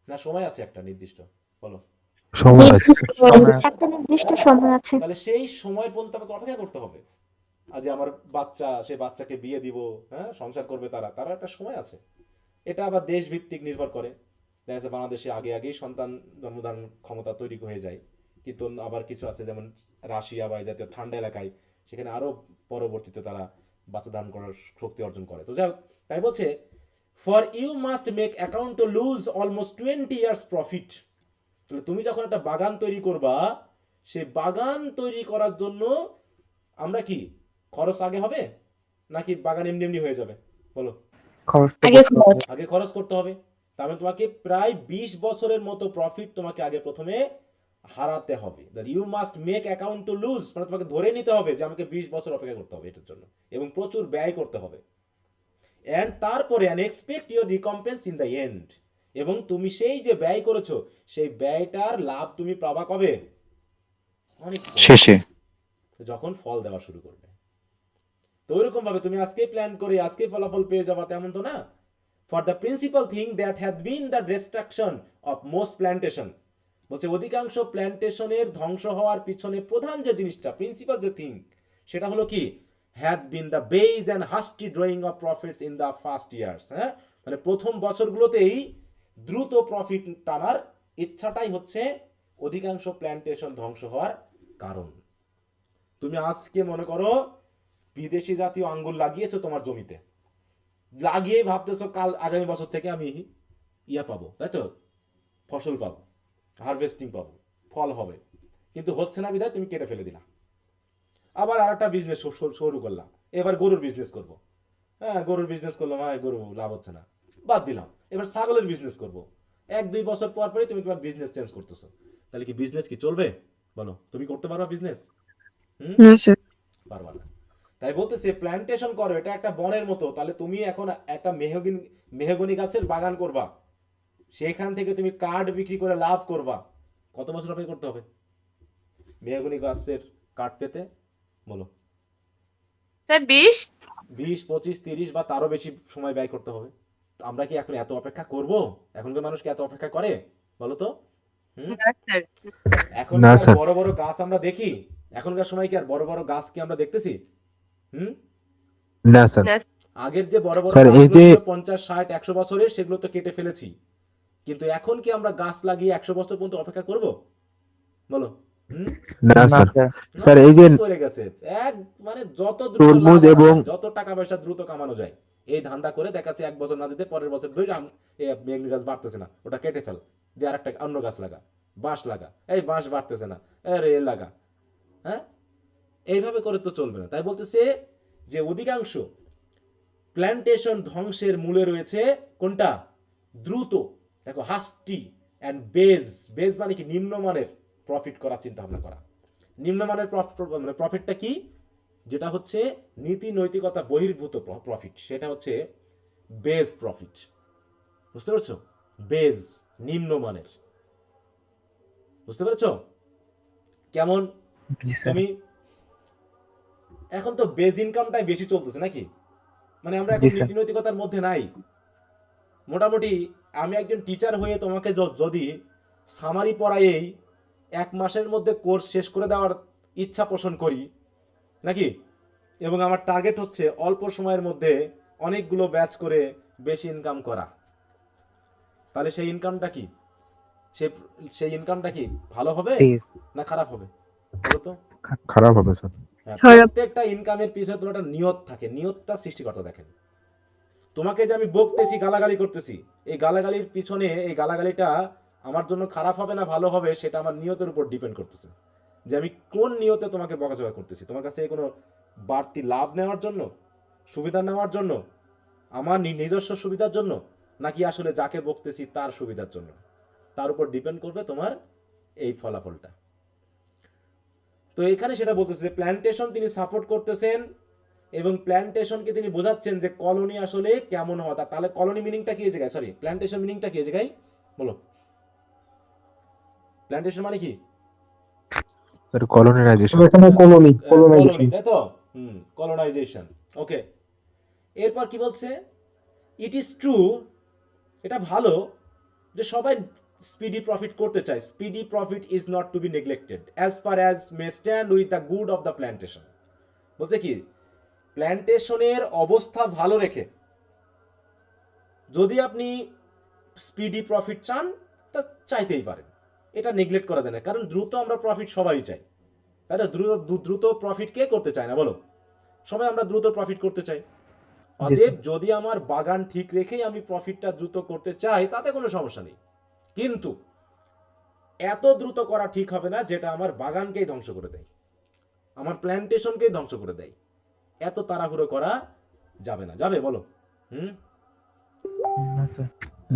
Speaker 1: না, সময় আছে একটা নির্দিষ্ট, বলো?
Speaker 9: একটা নির্দিষ্ট সময় আছে।
Speaker 1: তাহলে সেই সময় পর্যন্ত আমাকে অপেক্ষা করতে হবে। আজ আমার বাচ্চা, সেই বাচ্চাকে বিয়ে দিব, হ্যাঁ, সংসার করবে, তারা একটা সময় আছে। এটা আবার দেশ ভিত্তিক নির্ভর করে। দেখা যাচ্ছে বাংলাদেশে আগেই সন্তান জন্মদান ক্ষমতা তৈরি হয়ে যায়, কিন্তু আবার কিছু আছে যেমন রাশিয়া বা এই জাতীয় ঠান্ডা এলাকায়, সেখানে আরো পরবর্তীতে তারা বাচ্চা ধারণ করার শক্তি অর্জন করে। তো যাই হোক, তাই বলছে for you must make account to lose almost 20 years profit. তাহলে তুমি যখন একটা বাগান তৈরি করবা, সেই বাগান তৈরি করার জন্য আমরা কি খরচ আগে হবে নাকি বাগান এমনি এমনি হয়ে যাবে, বলো? আগে খরচ করতে হবে। তার মানে তোমাকে প্রায় 20 বছরের মতো প্রফিট তোমাকে আগে প্রথমে হারাতে হবে। You must make account to lose, মানে তোমাকে ধরে নিতে হবে যে আমাকে 20 বছর অপেক্ষা করতে হবে এটার জন্য, এবং প্রচুর ব্যয় করতে হবে। এন্ড তারপরে and expect your রিকম্পেন্স in the end, এবং তুমি সেই যে ব্যয় করেছো সেই ব্যয়টার লাভ তুমি পাবা কবে? অনেক পরে,
Speaker 7: শেষে
Speaker 1: যখন ফল দেওয়া শুরু করবে। তো ওইরকম ভাবে তুমি আজকে প্ল্যান করে আজকে ফলাফল পেয়ে যাবা তেমন তো না। For the principal thing that had been the destruction of most plantation, বলছে অধিকাংশ প্ল্যান্টেশনের ধ্বংস হওয়ার পিছনে প্রধান যে জিনিসটা, প্রিন্সিপাল যে থিং, সেটা হলো কি, had been the base and hasty drawing of profits in the first years. হ্যাঁ, মানে প্রথম বছরগুলোতেই দ্রুত প্রফিট টানার ইচ্ছাটাই হচ্ছে অধিকাংশ প্ল্যান্টেশন ধ্বংস হওয়ার কারণ। তুমি আজকে মনে করো বিদেশি জাতীয় আঙ্গুর লাগিয়েছো তোমার জমিতে, লাগিয়ে ভাবতেছো কাল আগামী বছর থেকে আমি ইয়া পাবো, তাই তো, ফসল পাবো, হারভেস্টিং পাবো, ফল হবে, কিন্তু হচ্ছে না বিধায় তুমি কেটে ফেলে দিলা। আবার আর একটা বিজনেস শুরু করলাম, এবার গরুর বিজনেস করব। হ্যাঁ, গরুর বিজনেস করলাম, হ্যাঁ গরু লাভ হচ্ছে না, বাদ দিলাম, এবার ছাগলের বিজনেস করব। 1-2 বছর পর পরে তুমি তোমার বিজনেস চেঞ্জ করতেছো, তাহলে কি বিজনেস কি চলবে? বলো, তুমি করতে পারবা বিজনেস? পারবা না। তাই বলতেছে প্ল্যান্টেশন করো, এটা একটা বনের মতো। তাহলে তুমি এখন একটা মেহগনি গাছের বাগান করবা, সেখান থেকে তুমি কাঠ বিক্রি করে লাভ করবা। কত বছর অপেক্ষা করতে হবে মেহগনি গাছের কাঠ পেতে? বলো,
Speaker 6: স্যার 20।
Speaker 1: 20, 25, 30 বা তারও বেশি সময় ব্যয় করতে হবে। তো আমরা কি এখন এত অপেক্ষা করব? এখনকার মানুষ কি এত অপেক্ষা করে? বলো তো। হুম, এখন
Speaker 5: না
Speaker 1: কি আর
Speaker 5: স্যার।
Speaker 1: বড় বড় গাছ আমরা দেখি? এখনকার সময় কি আর বড় বড় গাছ কি আমরা দেখতেছি? হুম,
Speaker 5: না স্যার।
Speaker 1: আগের যে বড় বড়
Speaker 5: স্যার এই
Speaker 1: গাছগুলো
Speaker 5: যে
Speaker 1: ছিল 50, 60, 100 বছরের, সেগুলো তো কেটে ফেলেছি। কিন্তু এখন কি আমরা গাছ লাগিয়ে 100 বছর পর্যন্ত অপেক্ষা করব? বলো। হুম,
Speaker 5: না
Speaker 8: না
Speaker 5: স্যার।
Speaker 8: স্যার।
Speaker 1: না,
Speaker 5: স্যার এই যে
Speaker 1: পড়ে গেছে। এক মানে যত দ্রুত
Speaker 5: তরমুজ
Speaker 1: লাভ আনা
Speaker 5: এবং
Speaker 1: যায়, যত টাকা পয়সা দ্রুত কামানো যায়, এই ধান্দা করে দেখাচ্ছে 1 বছর না যেতে পরের বছর ধরে মেঘনি গাছ বাড়তেছে না, ওটা কেটে ফেল, দিয়ে আর একটা অন্য গাছ লাগা, বাঁশ লাগা, এই বাঁশ বাড়তেছে না, আরে এ লাগা। হ্যাঁ, এইভাবে করে তো চলবে না। তাই বলতেছে যে অধিকাংশ প্ল্যান্টেশন ধ্বংসের মূলে রয়েছে কোনটা? দ্রুত, দেখো, হাস্টি অ্যান্ড বেজ। বেজ মানে কি? নিম্নমানের প্রফিট করার চিন্তা ভাবনা করা। নিম্নমানের মানে প্রফিটটা কি? যেটা হচ্ছে নীতি নৈতিকতা বহির্ভূত প্রফিট, সেটা হচ্ছে বেজ প্রফিট। বুঝতে পারছো? বেজ, নিম্নমানের। বুঝতে পেরেছো? কেমন?
Speaker 8: জি স্যার।
Speaker 1: তুমি এখন তো বেজ ইনকামটাই বেশি চলতেছে নাকি? মানে আমরা
Speaker 8: জি
Speaker 1: এখন
Speaker 8: স্যার।
Speaker 1: নীতি নৈতিকতার মধ্যে নাই। মোটামুটি আমি একজন টিচার হয়ে তোমাকে যদি সামারি পড়াইয়েই 1 মাসের মধ্যে কোর্স শেষ করে দেওয়ার ইচ্ছা পোষণ করি নাকি, এবং আমার টার্গেট হচ্ছে অল্প সময়ের মধ্যে অনেকগুলো ব্যাচ করে বেশি ইনকাম করা, তাহলে সেই ইনকামটা কি, সেই ইনকামটা কি ভালো হবে
Speaker 8: প্লিজ।
Speaker 1: না খারাপ হবে? বলো তো।
Speaker 5: খারাপ হবে স্যার।
Speaker 1: হ্যাঁ,
Speaker 9: খারাপ।
Speaker 1: প্রত্যেকটা ইনকামের পিছনে তোমার একটা নিয়ত থাকে, নিয়তটা সৃষ্টিকর্তা দেখেন। তোমাকে যে আমি বকতেছি, গালাগালি করতেছি, এই গালাগালির পিছনে, এই গালাগালিটা আমার জন্য খারাপ হবে না ভালো হবে, সেটা আমার নিয়তের উপর ডিপেন্ড করতেছে, যে আমি কোন নিয়তে তোমাকে বকাঝকা করতেছি। তোমার কাছ থেকে কোনো বাড়তি লাভ নেওয়ার জন্য, সুবিধা নেওয়ার জন্য, আমার নিজস্ব সুবিধার জন্য, নাকি আসলে যাকে বকতেছি তার সুবিধার জন্য, তার উপর ডিপেন্ড করবে তোমার এই ফলাফলটা। তো এখানে সেটা বলতেছে যে প্ল্যান্টেশন তিনি সাপোর্ট করতেছেন, এবং প্ল্যান্টেশনকে তিনি বোঝাচ্ছেন যে কলোনি আসলে কেমন হওয়া। তাহলে কলোনি মিনিংটা কি এই জায়গায়, সরি, প্ল্যান্টেশন মিনিংটা কি এই জায়গায়? বলো, প্ল্যান্টেশন মানে কি?
Speaker 5: Sir colonisation.
Speaker 10: এখানে কলোনি
Speaker 1: কলোনি, তাই তো। কলোনাইজেশন। ওকে, এরপর কি বলছে? ইট ইজ ট্রু, এটা ভালো যে সবাই স্পিডি প্রফিট করতে চায়। Speedy profit is not to be neglected as far as may stand with the good of the plantation. বলছে কি, প্ল্যান্টেশনের অবস্থা ভালো রেখে যদি আপনি স্পিডি প্রফিট চান, তা চাইতেই পারেন, এটা নেগলেক্ট করা যায় না। কারণ দ্রুত আমরা প্রফিট সবাই চাই, তাই না? দ্রুত প্রফিট কে করতে চায় না বলো? সবাই আমরা দ্রুত প্রফিট করতে চাই। অতএব যদি আমার বাগান ঠিক রেখেই আমি প্রফিটটা দ্রুত করতে চাই, তাতে কোনো সমস্যা নেই। কিন্তু এত দ্রুত করা ঠিক হবে না যেটা আমার বাগানকেই ধ্বংস করে দেয়, আমার প্ল্যান্টেশনকেই ধ্বংস করে দেয়। এত তাড়াহুড়ো করা যাবে না, যাবে? বলো। হুম,
Speaker 8: না স্যার।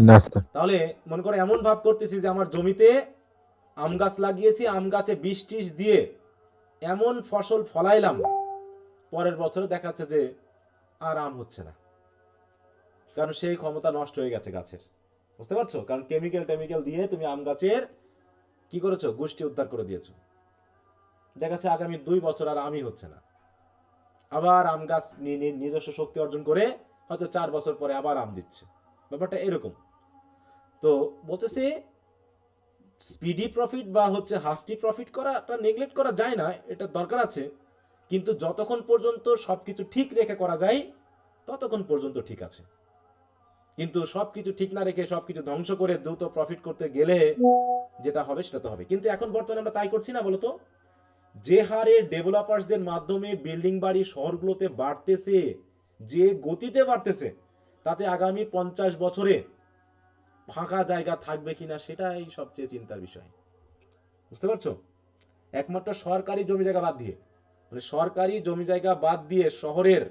Speaker 5: না স্যার।
Speaker 1: তাহলে মনে করে এমন ভাব করতেছি যে আমার জমিতে আম গাছ লাগিয়েছি, আম গাছে 20-30 দিয়ে এমন ফসল ফলাইলাম, পরের বছরে দেখাচ্ছে যে আর আম হচ্ছে না, কারণ সেই ক্ষমতা নষ্ট হয়ে গেছে গাছের। বুঝতে পারছো? কারণ কেমিক্যাল দিয়ে তুমি আম গাছের কি করেছো? গোষ্ঠী উদ্ধার করে দিয়েছো। দেখা যাচ্ছে আগামী 2 বছর আর আমই হচ্ছে না, আবার আম গাছ নিজস্ব শক্তি অর্জন করে হয়তো 4 বছর পরে আবার আম দিচ্ছে। ব্যাপারটা এরকম। তো বলতেছে স্পিডি প্রফিট বা হচ্ছে হাস্টি প্রফিট করাটা নেগলেক্ট করা যায় না, এটা দরকার আছে, কিন্তু যতক্ষণ পর্যন্ত সবকিছু ঠিক রেখে করা যায় ততক্ষণ পর্যন্ত ঠিক আছে। কিন্তু সবকিছু ঠিক না রেখে সবকিছু ধ্বংস করে দ্রুত প্রফিট করতে গেলে যেটা হবে সেটা তো হবে। কিন্তু এখন বর্তমানে আমরা তাই করছি না বলতো? যে হারে ডেভেলপার্সদের মাধ্যমে বিল্ডিং বাড়ি শহরগুলোতে বাড়তেছে, যে গতিতে বাড়তেছে, তাতে আগামী 50 বছরে ফাঁকা জায়গা থাকবে কিনা সেটাই সবচেয়ে চিন্তার বিষয়। বুঝতে পারছো? একমাত্র সরকারি জমি জায়গা বাদ দিয়ে, মানে সরকারি জমি জায়গা বাদ দিয়ে শহরের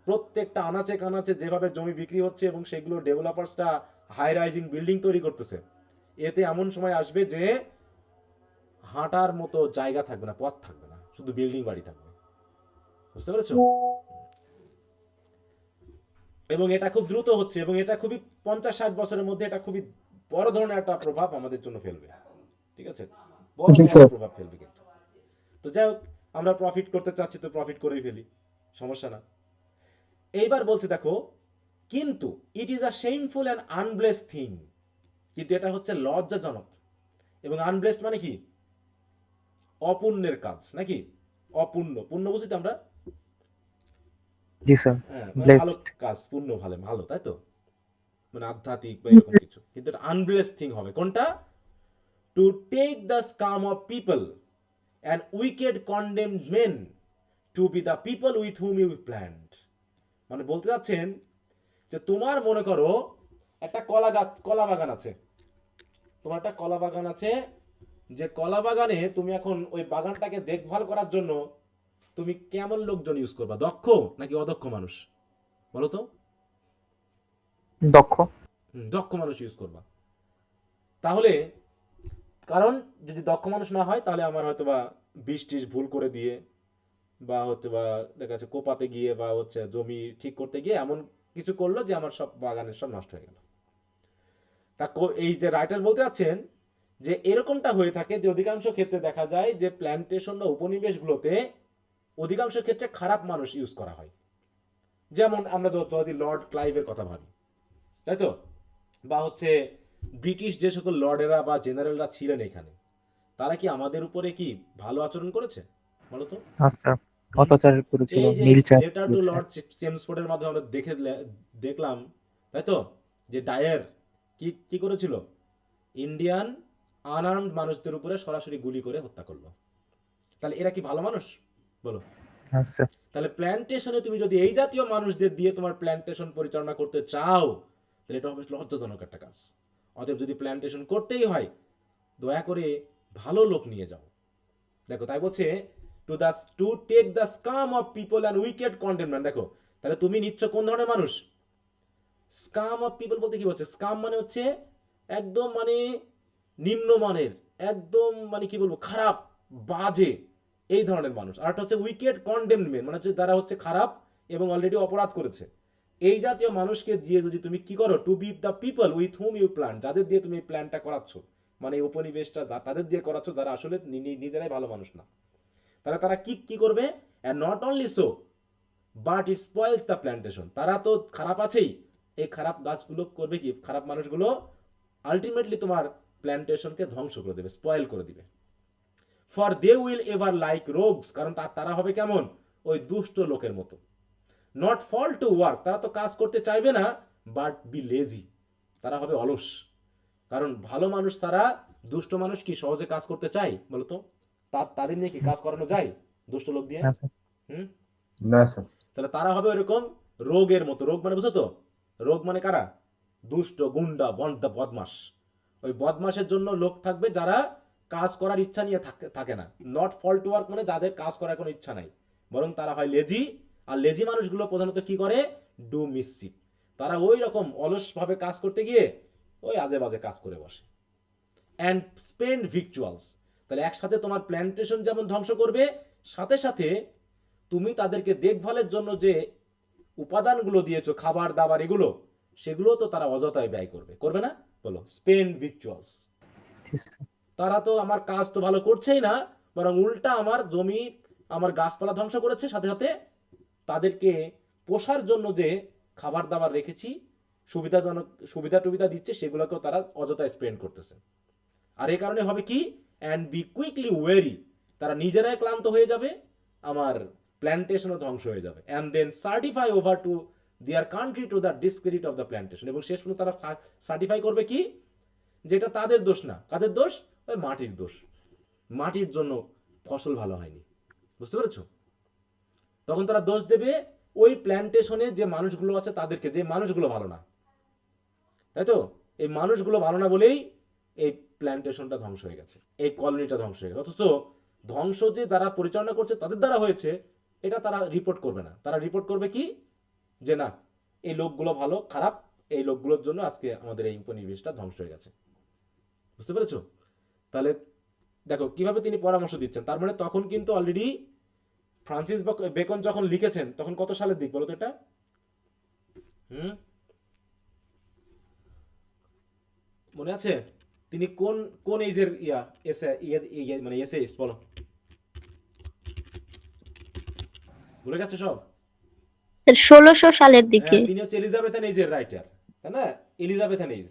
Speaker 1: প্রত্যেকটা আনাচে কানাচে যেভাবে জমি বিক্রি হচ্ছে এবং সেগুলো ডেভেলপার্সরা হাই রাইজিং বিল্ডিং তৈরি করতেছে, এতে এমন সময় আসবে যে হাঁটার মতো জায়গা থাকবে না, পথ থাকবে না, শুধু বিল্ডিং বাড়ি থাকবে। বুঝতে পেরেছো? এবং এটা খুব দ্রুত হচ্ছে এবং এটা খুবই 50-60 বছরের মধ্যে এটা খুবই বড় ধরনের একটা প্রভাব আমাদের জন্য ফেলবে। ঠিক আছে, বড়
Speaker 8: জি
Speaker 1: ধরনের
Speaker 8: স্যার।
Speaker 1: প্রভাব ফেলবে কিন্তু। তো যাই হোক, আমরা প্রফিট করতে চাচ্ছি তো প্রফিট করেই ফেলি, সমস্যা না। এইবার বলছে দেখো, কিন্তু it is a shameful and unblessed thing, কিন্তু এটা হচ্ছে লজ্জাজনক। এবং আনব্লেসড মানে কি? অপুণ্যের কাজ, নাকি? অপুণ্য, পুণ্য বুঝি তো আমরা?
Speaker 8: জি স্যার।
Speaker 1: হ্যাঁ, মানে ভালো
Speaker 8: ব্লেসড।
Speaker 1: কাজ, পুণ্য ভালো, ভালো, তাই তো? মানে আধ্যাত্মিক বা এরকম কিছু। কিন্তু এটা আনব্লেসড থিং হবে কোনটা? To take the scum of people and wicked condemned men to be the people with whom you planned. মানে বলতে যাচ্ছেন যে তোমার মনে করো একটা কলা গাছ, কলা বাগান আছে, তোমার একটা কলা বাগান আছে, যে কলা বাগানে তুমি এখন ওই বাগানটাকে দেখভাল করার জন্য তুমি কেমন লোকজন ইউজ করবা? দক্ষ নাকি অদক্ষ মানুষ? বলো তো?
Speaker 8: দক্ষ।
Speaker 1: দক্ষ মানুষ ইউজ করবা। তাহলে কারণ যদি দক্ষ মানুষ না হয় তাহলে আমার হয়তো বা বৃষ্টির ভুল করে দিয়ে বা হচ্ছে বা দেখা যাচ্ছে কোপাতে গিয়ে বা হচ্ছে জমি ঠিক করতে গিয়ে এমন কিছু করলো যে আমার সব বাগানের সব নষ্ট হয়ে গেল। তা এই যে রাইটার বলতে চাচ্ছেন যে এরকমটা হয়ে থাকে যে অধিকাংশ ক্ষেত্রে দেখা যায় যে প্ল্যান্টেশন বা উপনিবেশগুলোতে অধিকাংশ ক্ষেত্রে খারাপ মানুষ ইউজ করা হয়। যেমন আমরা যদি লর্ড ক্লাইভের কথা ভাবি, তাই তো? বা হচ্ছে ব্রিটিশ যে সকল লর্ডেরা বা জেনারেলরা ছিলেন এখানে, তারা কি আমাদের উপরে কি ভালো আচরণ করেছে বলতো?
Speaker 8: আচ্ছা, অত্যাচার করেছিল,
Speaker 1: এই যে
Speaker 8: নীল চাষ
Speaker 1: লেটার টু
Speaker 8: করেছে।
Speaker 1: লর্ড চেমসফোর্ডের মাধ্যমে আমরা দেখলাম, তাই তো, যে ডায়ার কি কি করেছিল? ইন্ডিয়ান আনআর্মড মানুষদের উপরে সরাসরি গুলি করে হত্যা করলো। তাহলে এরা কি ভালো মানুষ বলো?
Speaker 8: আচ্ছা।
Speaker 1: তাহলে প্ল্যান্টেশনে তুমি যদি এই জাতীয় মানুষদের দিয়ে তোমার প্ল্যান্টেশন পরিচালনা করতে চাও তাহলে এটা হবে লজ্জাজনক একটা কাজ। অতএব যদি প্ল্যান্টেশন করতেই হয় দয়া করে ভালো লোক নিয়ে যাও। দেখো তাই বলছে to take the scum of people and wicked contentment. দেখো তাহলে তুমি নিচ্ছ কোন ধরনের মানুষ? স্কাম অফ পিপল বলতে কি বলছে? স্কাম মানে হচ্ছে একদম মানে নিম্নমানের, একদম মানে কি বলবো, খারাপ, বাজে, এই ধরনের মানুষ। আর একটা হচ্ছে উইকেড কন্ডেমড মেন, মানে হচ্ছে যারা হচ্ছে খারাপ এবং অলরেডি অপরাধ করেছে। এই জাতীয় মানুষকে দিয়ে যদি তুমি কি করো, to be the people with whom you plan, যাদের দিয়ে তুমি প্ল্যানটা করাচ্ছ, মানে এই উপনিবেশটা তাদের দিয়ে করাচ্ছ যারা আসলে নিজেরাই ভালো মানুষ না, তাহলে তারা কি কি করবে? And not only so but it spoils the plantation. তারা তো খারাপ আছেই, এই খারাপ গাছগুলো করবে কি, খারাপ মানুষগুলো আলটিমেটলি তোমার প্ল্যান্টেশনকে ধ্বংস করে দেবে, স্পয়েল করে দিবে। For they will ever like rogues, কারণ তারা হবে কেমন? ওই দুষ্ট লোকের মতো। নট ফল টু ওয়ার্ক, তারা তো কাজ করতে চাইবে না, বাট বি লেজি, তারা হবে অলস। কারণ ভালো মানুষ তারা, দুষ্ট মানুষ কি সহজে কাজ করতে চায় বলতো? তাদের নিয়ে কি কাজ করানো যায় দুষ্ট লোক দিয়ে?
Speaker 8: আচ্ছা।
Speaker 1: হুম।
Speaker 5: না স্যার।
Speaker 1: তাহলে তারা হবে এরকম রোগের মতো। রোগ মানে বুঝো তো? রোগ মানে কারা? দুষ্ট, গুন্ডা, বদমাস। ওই বদমাসের জন্য লোক থাকবে যারা কাজ করার ইচ্ছা নিয়ে থাকে না। নট ফল টু ওয়ার্ক মানে যাদের কাজ করার কোনো ইচ্ছা নাই, বরং তারা হয় লেজি। আর লেজি মানুষগুলো প্রধানত কি করে? Do mischief. তারা ওই রকম অলসভাবে কাজ করতে গিয়ে ওই আজে বাজে কাজ করে বসে। অ্যান্ড স্পেন্ড ভিকচুয়ালস, তাহলে একসাথে তোমার প্ল্যান্টেশন যেমন ধ্বংস করবে, সাথে সাথে তুমি তাদেরকে দেখভালের জন্য যে উপাদানগুলো দিয়েছো, খাবার দাবার এগুলো, সেগুলো তো তারা অযথায় ব্যয় করবে না? বলো, স্পেন্ড ভিকচুয়ালস। তারা তো আমার কাজ তো ভালো করছেই না, বরং উল্টা আমার জমি, আমার গাছপালা ধ্বংস করেছে, সাথে সাথে তাদেরকে পোষার জন্য যে খাবার দাবার রেখেছি, সুবিধা টুবিধা দিচ্ছে, সেগুলোকেও তারা অযথা স্পেন্ড করতেছে। আর এই কারণে হবে কি, অ্যান্ড বি কুইকলি ওয়েরি, তারা নিজেরাই ক্লান্ত হয়ে যাবে, আমার প্ল্যান্টেশনও ধ্বংস হয়ে যাবে, and then certify over to their country to the discredit of the plantation. এবং শেষ পর্যন্ত তারা সার্টিফাই করবে কি, যেটা তাদের দোষ না। কাদের দোষ? ওই মাটির দোষ, মাটির জন্য ফসল ভালো হয়নি। বুঝতে পেরেছো? তখন তারা দোষ দেবে ওই প্ল্যান্টেশনে যে মানুষগুলো আছে তাদেরকে, যে মানুষগুলো ভালো না, তাই তো? এই মানুষগুলো ভালো না বলেই এই প্ল্যান্টেশনটা ধ্বংস হয়ে গেছে, এই কলোনিটা ধ্বংস হয়ে গেছে। অথচ ধ্বংস যে যারা পরিচালনা করছে তাদের দ্বারা হয়েছে, এটা তারা রিপোর্ট করবে না। তারা রিপোর্ট করবে কি, যে না, এই লোকগুলো ভালো, খারাপ, এই লোকগুলোর জন্য আজকে আমাদের এই উপনিবেশটা ধ্বংস হয়ে গেছে। বুঝতে পেরেছো? তাহলে দেখো কিভাবে তিনি পরামর্শ দিচ্ছেন। তার মানে তখন কিন্তু অলরেডি ফ্রান্সিস বেকন যখন লিখেছেন, তখন কত সালের দিক বলো তো এটা? মনে আছে? তিনি কোন কোন এজের মানে এসেইস বলো? ভুলে গেছে সব?
Speaker 9: 1600 সালের দিকে।
Speaker 1: হ্যাঁ, তিনি হচ্ছে এলিজাবেথান এজের রাইটার, তাই না? Elizabethan age.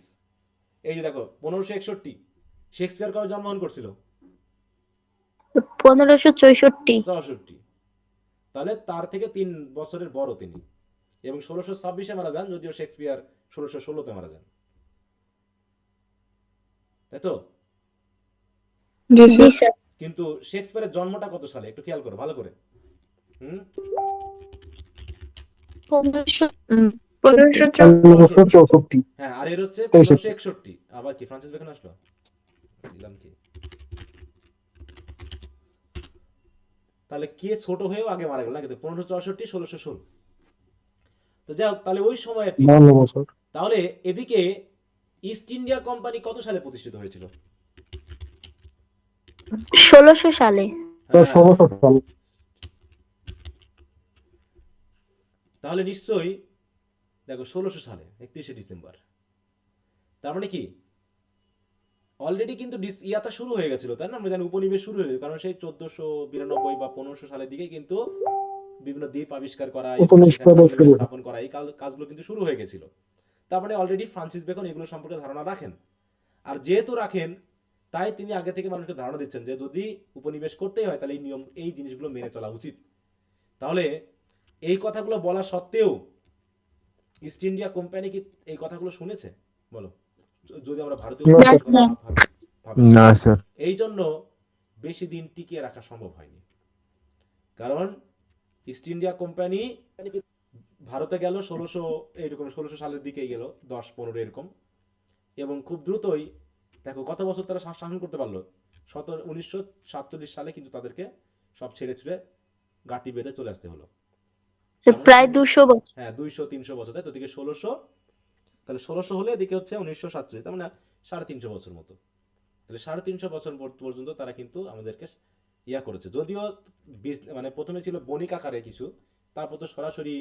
Speaker 1: এই যে দেখো 1561, শেক্সপিয়ার কবে জন্মগ্রহণ করছিল?
Speaker 9: 1564।
Speaker 1: 64। তাহলে তার থেকে 3 বছরের বড় তিনি, এবং 1626-এ মারা যান, যদিও শেক্সপিয়ার 1616-তে মারা যান, তাই তো?
Speaker 4: জি
Speaker 9: জি
Speaker 4: স্যার।
Speaker 9: স্যার।
Speaker 1: কিন্তু শেক্সপিয়ারের জন্মটা কত সালে একটু খেয়াল করো ভালো করে।
Speaker 4: 1564।
Speaker 1: হ্যাঁ, আর এর হচ্ছে 1561। আবার কি ফ্রান্সিস বেকন আসলো? দিলাম কি? তাহলে কে ছোট হয়েও আগে মারা গেল নাকি? তো 1564, 1616। তো যাই হোক, তাহলে ওই সময়ের তিনি। তাহলে এদিকে ইস্ট ইন্ডিয়া কোম্পানি কত সালে প্রতিষ্ঠিত হয়েছিল?
Speaker 9: 1600 সালে।
Speaker 1: হ্যাঁ, তাহলে নিশ্চয়ই দেখো 1600 সালে 31শে ডিসেম্বর। তার মানে কি অলরেডি কিন্তু ইয়াটা শুরু হয়ে গেছিল, তাই না? আমরা জানি উপনিবেশ শুরু হয়ে গেছে, কারণ সেই 1492 বা 1500 সালের দিকে কিন্তু বিভিন্ন দ্বীপ আবিষ্কার করা, স্থাপন করা, এই কাজগুলো কিন্তু শুরু হয়ে গেছিল। তার মানে অলরেডি ফ্রান্সিস বেকন এগুলো সম্পর্কে ধারণা রাখেন। আর যেহেতু রাখেন, তাই তিনি আগে থেকে মানুষকে ধারণা দিচ্ছেন যে যদি উপনিবেশ করতেই হয় তাহলে এই নিয়ম, এই জিনিসগুলো মেনে চলা উচিত। তাহলে এই কথাগুলো বলা সত্ত্বেও ইস্ট ইন্ডিয়া কোম্পানি কি এই কথাগুলো শুনেছে বলো? যদি আমরা ভারতীয়
Speaker 5: না স্যার।
Speaker 1: এই জন্য বেশি দিন টিকিয়ে রাখা সম্ভব হয়নি। কারণ ইস্ট ইন্ডিয়া কোম্পানি ভারতে গেল 1600 সালের দিকেই গেল, 10-15 এরকম, এবং খুব দ্রুতই দেখো কত বছর তারা শাসন করতে পারলো। 1947 সালে কিন্তু তাদেরকে সব ছেড়ে ছুড়ে গাঁটি বেঁধে চলে আসতে হলো।
Speaker 9: প্রায় 200 বছর।
Speaker 1: হ্যাঁ, 200-300 বছর, তাই তো? দিকে 1600, তাহলে 1600 হলে এদিকে হচ্ছে 1947, তার মানে 350 বছর মতো। তাহলে 350 বছর পর্যন্ত তারা কিন্তু আমাদেরকে ইয়া করেছে। যদিও মানে প্রথমে ছিল বণিক আকারে কিছু, তারপর তো সরাসরি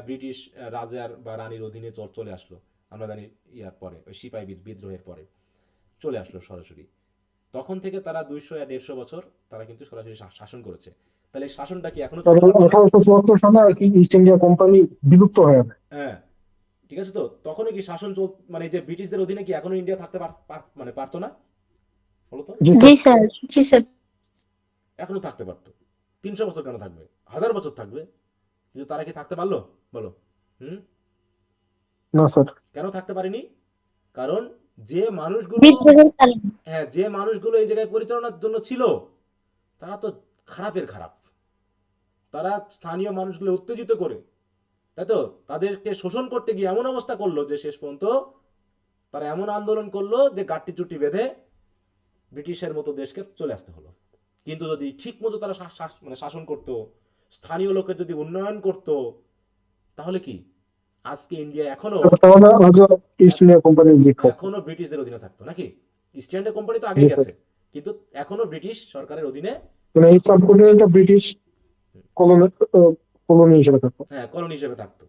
Speaker 1: ব্রিটিশ রাজার বা রানীর অধীনে চলে আসলো। আমরা জানি ইয়ার পরে, ওই সিপাহি বিদ্রোহের পরে চলে আসলো সরাসরি। তখন থেকে তারা 200-150 বছর তারা কিন্তু সরাসরি শাসন করেছে। তাহলে এই শাসনটা কি এখনো?
Speaker 4: 1874 সালে আর কি ইস্ট ইন্ডিয়া কোম্পানি বিলুপ্ত হয়ে যায়।
Speaker 1: হ্যাঁ, ঠিক আছে। তো তখনও কি শাসন মানে যে ব্রিটিশদের অধীনে কি এখনো ইন্ডিয়া থাকতে মানে পারতো না বলো তো?
Speaker 9: জি স্যার। জি স্যার।
Speaker 1: এখনো থাকতে পারতো। 300 বছর কেন থাকবে? 1000 বছর থাকবে। কিন্তু তারা কি থাকতে পারলো বলো?
Speaker 4: না স্যার।
Speaker 1: কেন থাকতে পারেনি? কারণ যে মানুষগুলো,
Speaker 9: বিদ্রোহের কারণে।
Speaker 1: হ্যাঁ, যে মানুষগুলো এই জায়গায় পরিচালনার জন্য ছিল তারা তো খারাপের খারাপ। তারা স্থানীয় মানুষগুলো উত্তেজিত করে, তাই তো, তাদেরকে শোষণ করতে গিয়ে এমন অবস্থা করলো যে শেষ পর্যন্ত তারা এমন আন্দোলন করলো যে গাঁটটি চুটি বেঁধে ব্রিটিশের মতো দেশকে চলে আসতে হলো। কিন্তু যদি ঠিক মতো তারা মানে শাসন করতো, স্থানীয় লোকের যদি উন্নয়ন করতো, তাহলে কি আজকে ইন্ডিয়া এখনো ব্রিটিশদের অধীনে থাকতো নাকি? ইস্ট ইন্ডিয়া কোম্পানি তো আগে গেছে, কিন্তু এখনো ব্রিটিশ সরকারের অধীনে,
Speaker 4: ব্রিটিশ কলোনি হিসেবে থাকতো।
Speaker 1: হ্যাঁ, কলোনি হিসেবে থাকতো।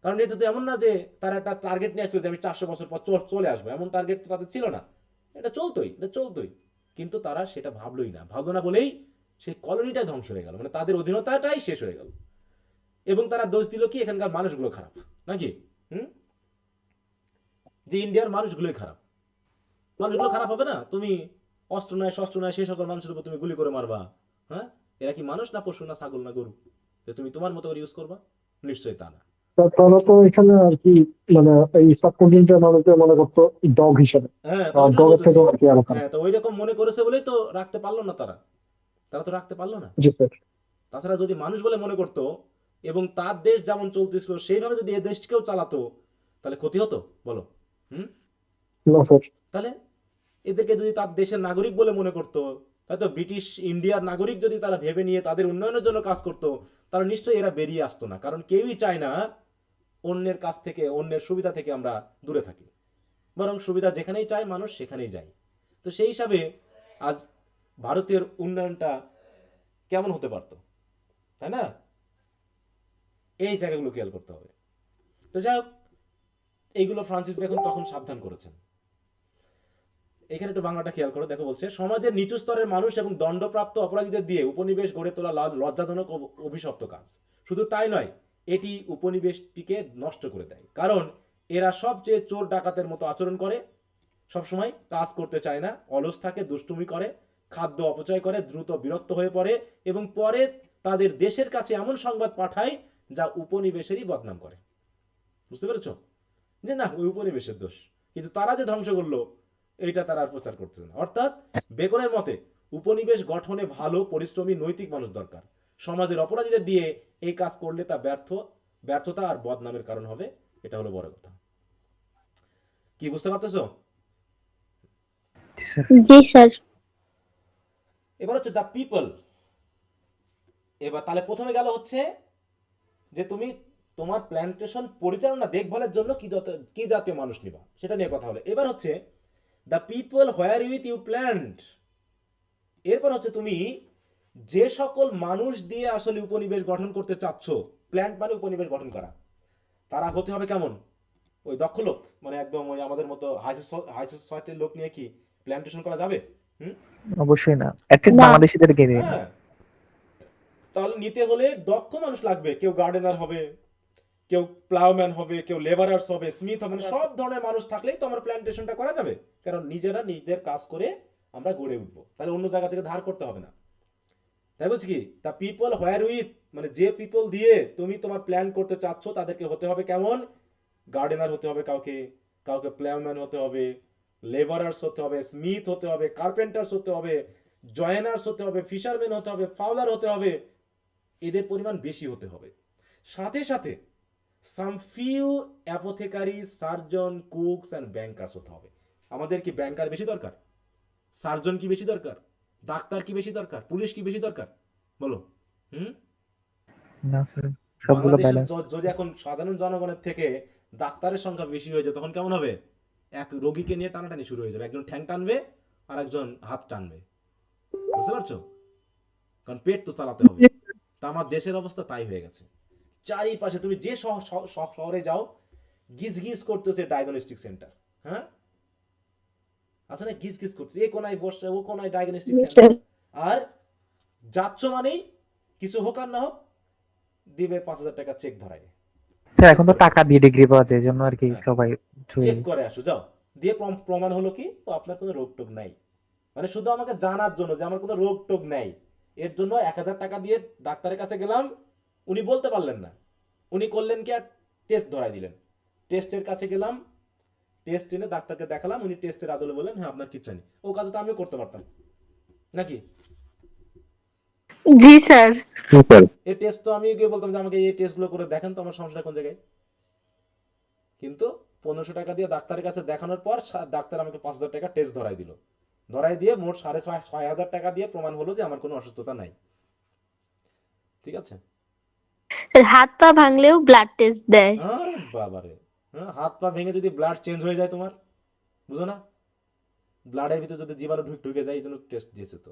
Speaker 1: কারণ এটা তো এমন না যে তারা একটা টার্গেট নিয়ে আসলো যে আমি 400 বছর পর চলে আসবো, এমন টার্গেট তো তাদের ছিল না। এটা চলতোই। কিন্তু তারা সেটা ভাবলোই না, ভাবলো না বলেই সেই কলোনিটাই ধ্বংস হয়ে গেল, মানে তাদের অধীনতাটাই শেষ হয়ে গেল। এবং তারা দোষ দিল কি এখানকার মানুষগুলো খারাপ, নাকি? হুম, যে ইন্ডিয়ার মানুষগুলোই খারাপ। মানুষগুলো খারাপ হবে না? তুমি অস্ত্র নয় শস্ত্র নয় সেই সকল মানুষের উপর তুমি গুলি করে মারবা? হ্যাঁ, এরা কি মানুষ না পশু না ছাগল না গরু যে তুমি তোমার মতো করে ইউজ করবা? নিশ্চয়ই তা না।
Speaker 11: তারা তো এখানে আর কি মানে এই সাবকন্টিনেন্টের মানুষকে মনে করতো ডগ হিসেবে,
Speaker 1: হ্যাঁ, তো ওইটা
Speaker 11: ডগের
Speaker 1: বলতেছি।
Speaker 11: থেকেও আর কি আলাদা।
Speaker 1: হ্যাঁ, তো ওই রকম মনে করেছে বলেই তো রাখতে পারলো না তারা, তারা তো রাখতে পারলো না।
Speaker 11: জি স্যার।
Speaker 1: তাছাড়া যদি মানুষ বলে মনে করতো এবং তার দেশ যেমন চলতেছিল সেইভাবে যদি এ দেশকেও চালাতো তাহলে ক্ষতি হতো বলো? হুম,
Speaker 11: না স্যার।
Speaker 1: তাহলে এদেরকে যদি তার দেশের নাগরিক বলে মনে করতো, তাই তো ব্রিটিশ ইন্ডিয়ার নাগরিক যদি তারা ভেবে নিয়ে তাদের উন্নয়নের জন্য কাজ করতো, তাহলে নিশ্চয়ই এরা বেরিয়ে আসতো না। কারণ কেউই চায় না অন্যের কাছ থেকে, অন্যের সুবিধা থেকে আমরা দূরে থাকি, বরং সুবিধা যেখানেই চায় মানুষ সেখানেই যায়। তো সেই হিসাবে আজ ভারতের উন্নয়নটা কেমন হতে পারত, তাই না? এই জায়গাগুলো খেয়াল করতে হবে। তো যাই হোক, এইগুলো ফ্রান্সিস বেকন তখন সাবধান করেছেন। এখানে একটু বাংলাটা খেয়াল করো, দেখো বলছে সমাজের নিচু স্তরের মানুষ এবং দণ্ডপ্রাপ্ত অপরাধীদের দিয়ে উপনিবেশ গড়ে তোলা লজ্জাজনক ও অভিশপ্ত কাজ। শুধু তাই নয়, এটি উপনিবেশটিকে নষ্ট করে দেয়, কারণ এরা সবচেয়ে চোর ডাকাতের মতো আচরণ করে, সবসময় কাজ করতে চায় না, অলস থাকে, দুষ্টুমি করে, খাদ্য অপচয় করে, দ্রুত বিরক্ত হয়ে পড়ে এবং পরে তাদের দেশের কাছে এমন সংবাদ পাঠায় যা উপনিবেশেরই বদনাম করে। বুঝতে পেরেছ যে না ওই উপনিবেশের দোষ, কিন্তু তারা যে ধ্বংস করলো এইটা তারা আর প্রচার করছে না। অর্থাৎ বেকনের মতে উপনিবেশ গঠনে ভালো পরিশ্রমী নৈতিক মানুষ দরকার। সমাজের অপরাধীদের দিয়ে এই কাজ করলে তা ব্যর্থতা আর বদনামের কারণ হবে। এটা হলো বড় কথা। কি বুঝতে পারতেছো?
Speaker 9: জি স্যার।
Speaker 1: এবার হচ্ছে দ্য পিপল। এবার তাহলে প্রথমে গেল হচ্ছে যে তুমি তোমার প্ল্যান্টেশন পরিচালনা দেখভালের জন্য কি জাতীয় মানুষ নিবা সেটা নিয়ে কথা হলো। এবার হচ্ছে the people where with you plant. এরপর হচ্ছে তুমি যে সকল মানুষ দিয়ে আসলে উপনিবেশ গঠন করতে চাচ্ছ, প্ল্যান্ট মানে উপনিবেশ গঠন করা, তারা হতে হবে কেমন? ওই দক্ষ লোক, মানে একদম ওই আমাদের মতো হাই সোসাইটির লোক নিয়ে কি প্ল্যান্টেশন করা যাবে? হুম,
Speaker 8: অবশ্যই না, অ্যাটলিস্ট
Speaker 9: না।
Speaker 8: বাংলাদেশিদেরকে নিয়ে।
Speaker 1: হ্যাঁ, তাহলে নিতে হলে দক্ষ মানুষ লাগবে। কেউ গার্ডেনার হবে, কেউ প্লাউম্যান হবে, কেউ লেবারার্স হবে, স্মিথ হবে, মানে সব ধরনের মানুষ থাকলেই তো আমার প্ল্যান্টেশনটা করা যাবে। কারণ নিজেরা নিজেদের কাজ করে আমরা গড়ে উঠবো, তাহলে অন্য জায়গা থেকে ধার করতে হবে না। তাই বলছি কি, তা পিপল হোয়ার উইথ মানে যে পিপল দিয়ে তুমি তোমার প্ল্যান করতে চাচ্ছ তাদেরকে হতে হবে কেমন? গার্ডেনার হতে হবে কাউকে, কাউকে প্লাউম্যান হতে হবে, লেবারার্স হতে হবে, স্মিথ হতে হবে, কার্পেন্টার্স হতে হবে, জয়েনার্স হতে হবে, ফিশারম্যান হতে হবে, ফাউলার হতে হবে। এদের পরিমাণ বেশি হতে হবে। সাথে সাথে some few apothecary, surgeon, cooks and bankers হতে হবে। আমাদের কি ব্যাংকার বেশি দরকার? সার্জন কি বেশি দরকার? ডাক্তার কি বেশি দরকার? পুলিশ কি বেশি দরকার? বলো। হুম,
Speaker 8: না স্যার, সবগুলো
Speaker 1: বাংলাদেশে
Speaker 8: ব্যালেন্স।
Speaker 1: যদি এখন সাধারণ জনগণের থেকে ডাক্তারের সংখ্যা বেশি হয়ে যায় তখন কেমন হবে? এক রোগীকে নিয়ে টানাটানি শুরু হয়ে যাবে, একজন ঠ্যাং টানবে আর একজন হাত টানবে। বুঝতে পারছো? কারণ পেট তো চালাতে হবে। তা আমার দেশের অবস্থা তাই হয়ে গেছে। চারিপাশে তুমি যে শহরে যাও গিজ গিজ করতেছে ডায়াগনস্টিক সেন্টার। হ্যাঁ, আছে না, গিজ গিজ করতেছে, এ কোনায় বসে ও কোনায় ডায়াগনস্টিক
Speaker 9: জি
Speaker 1: সেন্টার।
Speaker 9: স্যার।
Speaker 1: আর যাচ্ছ মানেই কিছু হোক আর না হোক দিবে 5,000 টাকা চেক ধরায়।
Speaker 8: স্যার এখন তো টাকা দিয়ে ডিগ্রি পাওয়া যায়, এই জন্য আর কি
Speaker 1: হ্যাঁ,
Speaker 8: সবাই
Speaker 1: চেক করে আসো, যাও দিয়ে প্রমাণ হলো কি ও আপনার কোনো রোগ টোগ নাই, মানে শুধু আমাকে জানার জন্য যে আমার কোনো রোগ টোগ নাই। এর জন্য 1,000 টাকা দিয়ে ডাক্তারের কাছে গেলাম, উনি বলতে পারলেন না, উনি করলেন কি আর টেস্ট ধরাই দিলেন। টেস্টের কাছে গেলাম, টেস্ট এনে ডাক্তারকে দেখালাম, উনি টেস্টের আদলে বললেন হ্যাঁ আপনার কিচ্ছু নেই। ও কাজ তো আমিও করতে পারতাম নাকি?
Speaker 9: জি স্যার।
Speaker 1: এই টেস্ট তো আমি গিয়ে বলতাম যে আমাকে এই টেস্টগুলো করে দেখেন তো আমার সমস্যাটা কোন জায়গায়। কিন্তু 1500 টাকা দিয়ে ডাক্তারের কাছে দেখানোর পর ডাক্তার আমাকে 5,000 টাকা টেস্ট ধরাই দিল, ধরাই দিয়ে মোট 6,500 টাকা দিয়ে প্রমাণ হলো যে আমার কোনো অসুস্থতা নাই। ঠিক আছে?
Speaker 9: হাত পা ভাঙলেও ব্লাড টেস্ট দেয়।
Speaker 1: আরে বাবারে, হ্যাঁ, হাত পা ভেঙে যদি ব্লাড চেঞ্জ হয়ে যায় তোমার, বুঝো না? ব্লাডের ভিতরে যদি জীবাণু ঢুকে যায় এই জন্য টেস্ট দিয়েছে তো।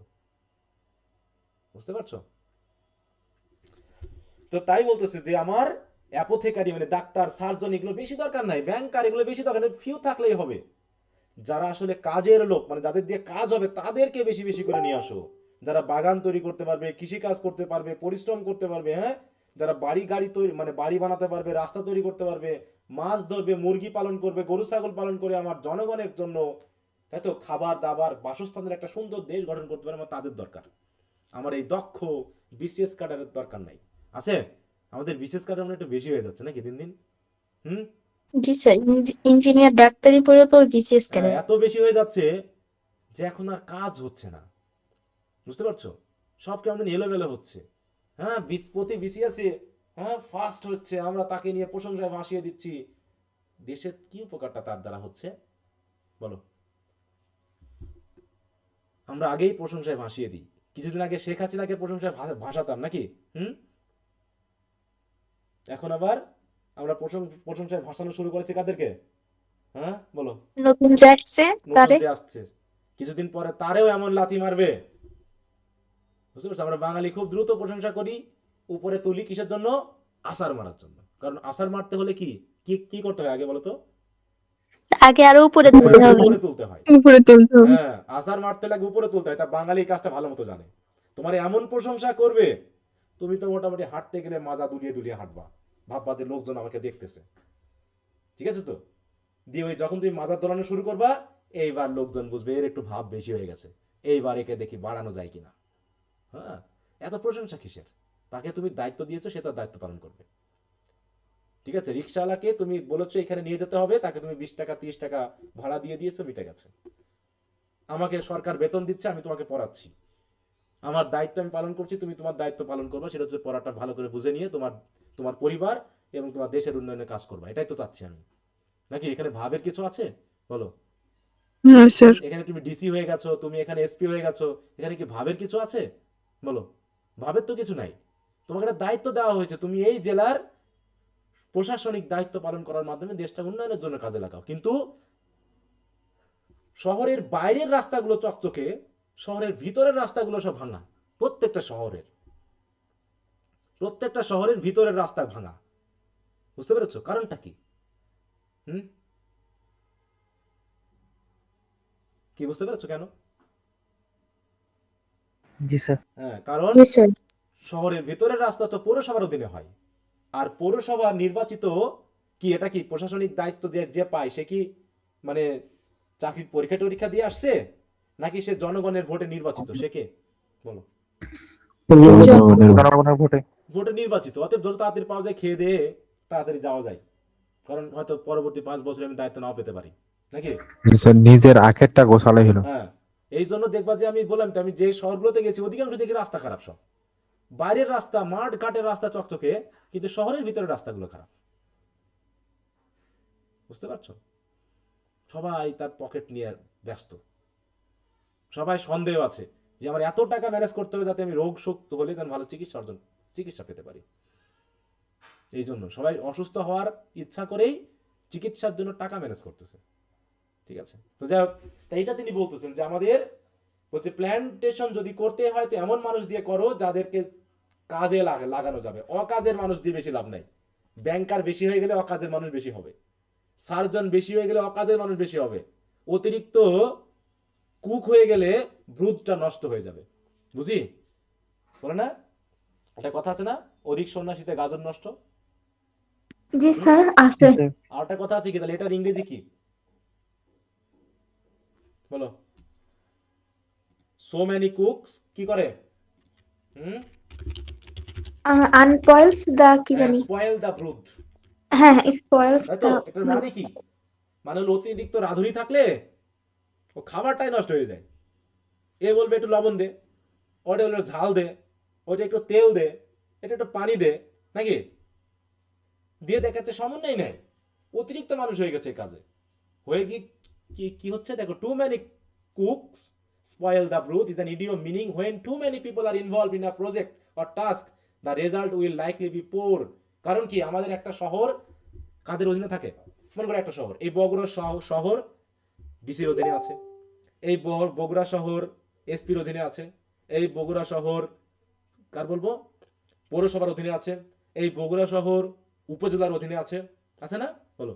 Speaker 1: বুঝতে পারছো? তো তাই বলতেছে যে আমার অ্যাপোথেকারি মানে ডাক্তার, সার্জন এগুলো বেশি দরকার নাই, ব্যাংকার এগুলো বেশি দরকার নেই, ফিউ থাকলেই হবে। যারা আসলে কাজের লোক, মানে যাদের দিয়ে কাজ হবে তাদেরকে বেশি বেশি করে নিয়ে আসো। যারা বাগান তৈরি করতে পারবে, কৃষি কাজ করতে পারবে, পরিশ্রম করতে পারবে, হ্যাঁ, যারা বাড়ি গাড়ি তৈরি মানে বাড়ি বানাতে পারবে, রাস্তা তৈরি করতে পারবে, মাছ ধরবে, মুরগি পালন করবে, গরু ছাগল পালন করে আমার জনগণের জন্য, তাই তো, খাবার দাবার বাসস্থানের একটা সুন্দর দেশ গঠন করতে পারে, আমার তাদের দরকার। আমার এই দক্ষ বিসিএস ক্যাডারের দরকার নাই। আছে? আমাদের বিসিএস ক্যাডার মানে একটু বেশি হয়ে যাচ্ছে নাকি দিন দিন? হুম?
Speaker 9: জি স্যার, ইঞ্জিনিয়ার ডাক্তারি পড়ে তো বিসিএস কেন?
Speaker 1: হ্যাঁ, এত বেশি হয়ে যাচ্ছে যে এখন আর কাজ হচ্ছে না। বুঝতে পারছো? সব কেমন এলোমেলো হচ্ছে। হ্যাঁ, প্রতি বিসিএসে হ্যাঁ ফার্স্ট হচ্ছে, আমরা তাকে নিয়ে প্রশংসায় ভাসিয়ে দিচ্ছি। দেশের কি উপকারটা তার দ্বারা হচ্ছে বলো? আমরা আগেই প্রশংসায় ভাসিয়ে দিই। কিছুদিন আগে শেখ হাসিনাকে প্রশংসায় ভাসাতাম নাকি? হুম? এখন আবার আমরা প্রশংসায় ভাসানো শুরু করেছি কাদেরকে? হ্যাঁ বলো।
Speaker 9: নতুন যে আসছে
Speaker 1: নতুন
Speaker 9: তারে।
Speaker 1: যে আসছে, কিছুদিন পরে তারেও এমন লাথি মারবে। বুঝতে পারছো? আমরা বাঙালি খুব দ্রুত প্রশংসা করি, উপরে তুলি কিসের জন্য? আসার মারার জন্য। কারণ আসার মারতে হলে কি কি কি করতে হয় আগে বলো তো?
Speaker 9: আগে আরো উপরে তুলতে হবে।
Speaker 1: উপরে তুলতে হয়।
Speaker 4: উপরে তুলতে হবে।
Speaker 1: হ্যাঁ, আসার মারতে লাগে উপরে তুলতে হয়। তা বাঙালি এই কাজটা ভালো মতো জানে। তোমার এমন প্রশংসা করবে, তুমি তো মোটামুটি হাঁটতে গেলে মাজা দুলিয়ে দুলিয়ে হাঁটবা, ভাববা যে লোকজন আমাকে দেখতেছে। ঠিক আছে তো? দিয়ে ওই যখন তুমি মাজা দোলানো শুরু করবা, এইবার লোকজন বুঝবে এর একটু ভাব বেশি হয়ে গেছে, এইবার একে দেখি বাড়ানো যায় কিনা। হ্যাঁ, এত প্রশংসা কিসের? তাকে তুমি দায়িত্ব দিয়েছো, সে তার দায়িত্ব পালন করবে। ঠিক আছে? রিক্সাওয়ালাকে তুমি বলেছো এখানে নিয়ে যেতে হবে, তাকে তুমি 20 টাকা 30 টাকা ভাড়া দিয়ে দিয়েছো, মিটে গেছে। আমাকে সরকার বেতন দিচ্ছে, আমি তোমাকে পড়াচ্ছি, আমার দায়িত্ব আমি পালন করছি, তুমি তোমার দায়িত্ব পালন করবা, সেটা হচ্ছে পড়াটা ভালো করে বুঝে নিয়ে তোমার তোমার পরিবার এবং তোমার দেশের উন্নয়নে কাজ করবা। এটাই তো চাচ্ছি আমি। নাকি এখানে ভাবের কিছু আছে বলো?
Speaker 4: হ্যাঁ স্যার।
Speaker 1: এখানে তুমি ডিসি হয়ে গেছো, তুমি এখানে এসপি হয়ে গেছো, এখানে কি ভাবের কিছু আছে বলো? ভাবের তো কিছু নাই। তোমাকে একটা দায়িত্ব দেওয়া হয়েছে, তুমি এই জেলার প্রশাসনিক দায়িত্ব পালন করার মাধ্যমে দেশটা উন্নয়নের জন্য কাজে লাগাও। কিন্তু শহরের বাইরের রাস্তাগুলো চকচকে, শহরের ভিতরের রাস্তাগুলো সব ভাঙা। প্রত্যেকটা শহরের ভিতরের রাস্তা ভাঙা। বুঝতে পেরেছো কারণটা কি? হুম? কি বুঝতে পেরেছো কেন?
Speaker 8: জি স্যার।
Speaker 1: হ্যাঁ, কারণ
Speaker 9: জি স্যার।
Speaker 1: শহরের ভিতরের রাস্তা তো পৌরসভার অধীনে হয়। আর পৌরসভা নির্বাচিত কি, এটা কি প্রশাসনিক দায়িত্ব যে যে পায় সে কি মানে চাকরির পরীক্ষা টরীক্ষা দিয়ে আসছে, নাকি সে জনগণের ভোটে নির্বাচিত? সে কে বলো?
Speaker 8: জনগণের ভোটে।
Speaker 1: ভোটে নির্বাচিত। অতএব যত তাড়াতাড়ি পাওয়া যায় খেয়ে দিয়ে তাড়াতাড়ি যাওয়া যায়, কারণ হয়তো পরবর্তী 5 বছরে আমি দায়িত্ব নাও পেতে পারি নাকি?
Speaker 5: স্যার নিজের আখেরটা গোছালে হলো।
Speaker 1: হ্যাঁ, এই জন্য দেখবা যে আমি বললাম তো, আমি যে শহরগুলোতে গেছি অধিকাংশ দেখি রাস্তা খারাপ সব। বাইরের রাস্তা, মাঠ ঘাটের রাস্তা চকচকে, কিন্তু শহরের ভিতরের রাস্তাগুলো খারাপ। বুঝতে পারছো? সবাই তার পকেট নিয়ে ব্যস্ত, সবাই সন্দেহ আছে যে আমার এত টাকা ম্যানেজ করতে হবে যাতে আমি রোগ শোক হলে যেন ভালো চিকিৎসা পেতে পারি। এই জন্য সবাই অসুস্থ হওয়ার ইচ্ছা করেই চিকিৎসার জন্য টাকা ম্যানেজ করতেছে। ঠিক আছে? তো যাই হোক, এইটা তিনি বলতেছেন যে আমাদের বলছে প্ল্যান্টেশন যদি করতে হয় তো এমন মানুষ দিয়ে করো যাদেরকে কাজে লাগানো যাবে। অকাজের মানুষ দিয়ে বেশি লাভ নাই। ব্যাংকার বেশি হয়ে গেলে অকাজের মানুষ বেশি হবে, সার্জন বেশি হয়ে গেলে অকাজের মানুষ বেশি হবে, অতিরিক্ত কুক হয়ে গেলে ব্রুদটা নষ্ট হয়ে যাবে। বুঝি বলে না একটা কথা আছে না, অধিক সন্ন্যাসীতে গাজন নষ্ট।
Speaker 9: জি স্যার আছে।
Speaker 1: আর একটা কথা আছে কি, তাহলে এটার ইংরেজি কি বলো? সো মেনি কুকস কি করে?
Speaker 9: আনপয়েলস দা কি জানি।
Speaker 1: স্পয়েল দা ব্রুড।
Speaker 9: হ্যাঁ স্পয়েল
Speaker 1: তাই তো? এটার মানে কি? মানে হলো অতিরিক্ত রাঁধুনি থাকলে ও খাবারটাই নষ্ট হয়ে যায়। এ বলবে একটু লবণ দে, ওটা হলো ঝাল দে, ওটা একটু তেল দে, এটা একটু পানি দে, নাকি দিয়ে দেখাচ্ছে সমন্বয় নেই। অতিরিক্ত মানুষ হয়ে গেছে কাজে। হয়ে কি হচ্ছে দেখো, too many cooks spoil the broth is an idiom meaning when too many people are involved in a project or task the result will likely be poor. কারণ কি, আমাদের একটা শহর কাদের অধীনে থাকে? মনে করো একটা শহর, এই বগুড়া শহর ডিসির অধীনে আছে, এই বগুড়া শহর এসপির অধীনে আছে, এই বগুড়া শহর কার বলবো পৌরসভার অধীনে আছে, এই বগুড়া শহর উপজেলার অধীনে আছে, আছে না বলো?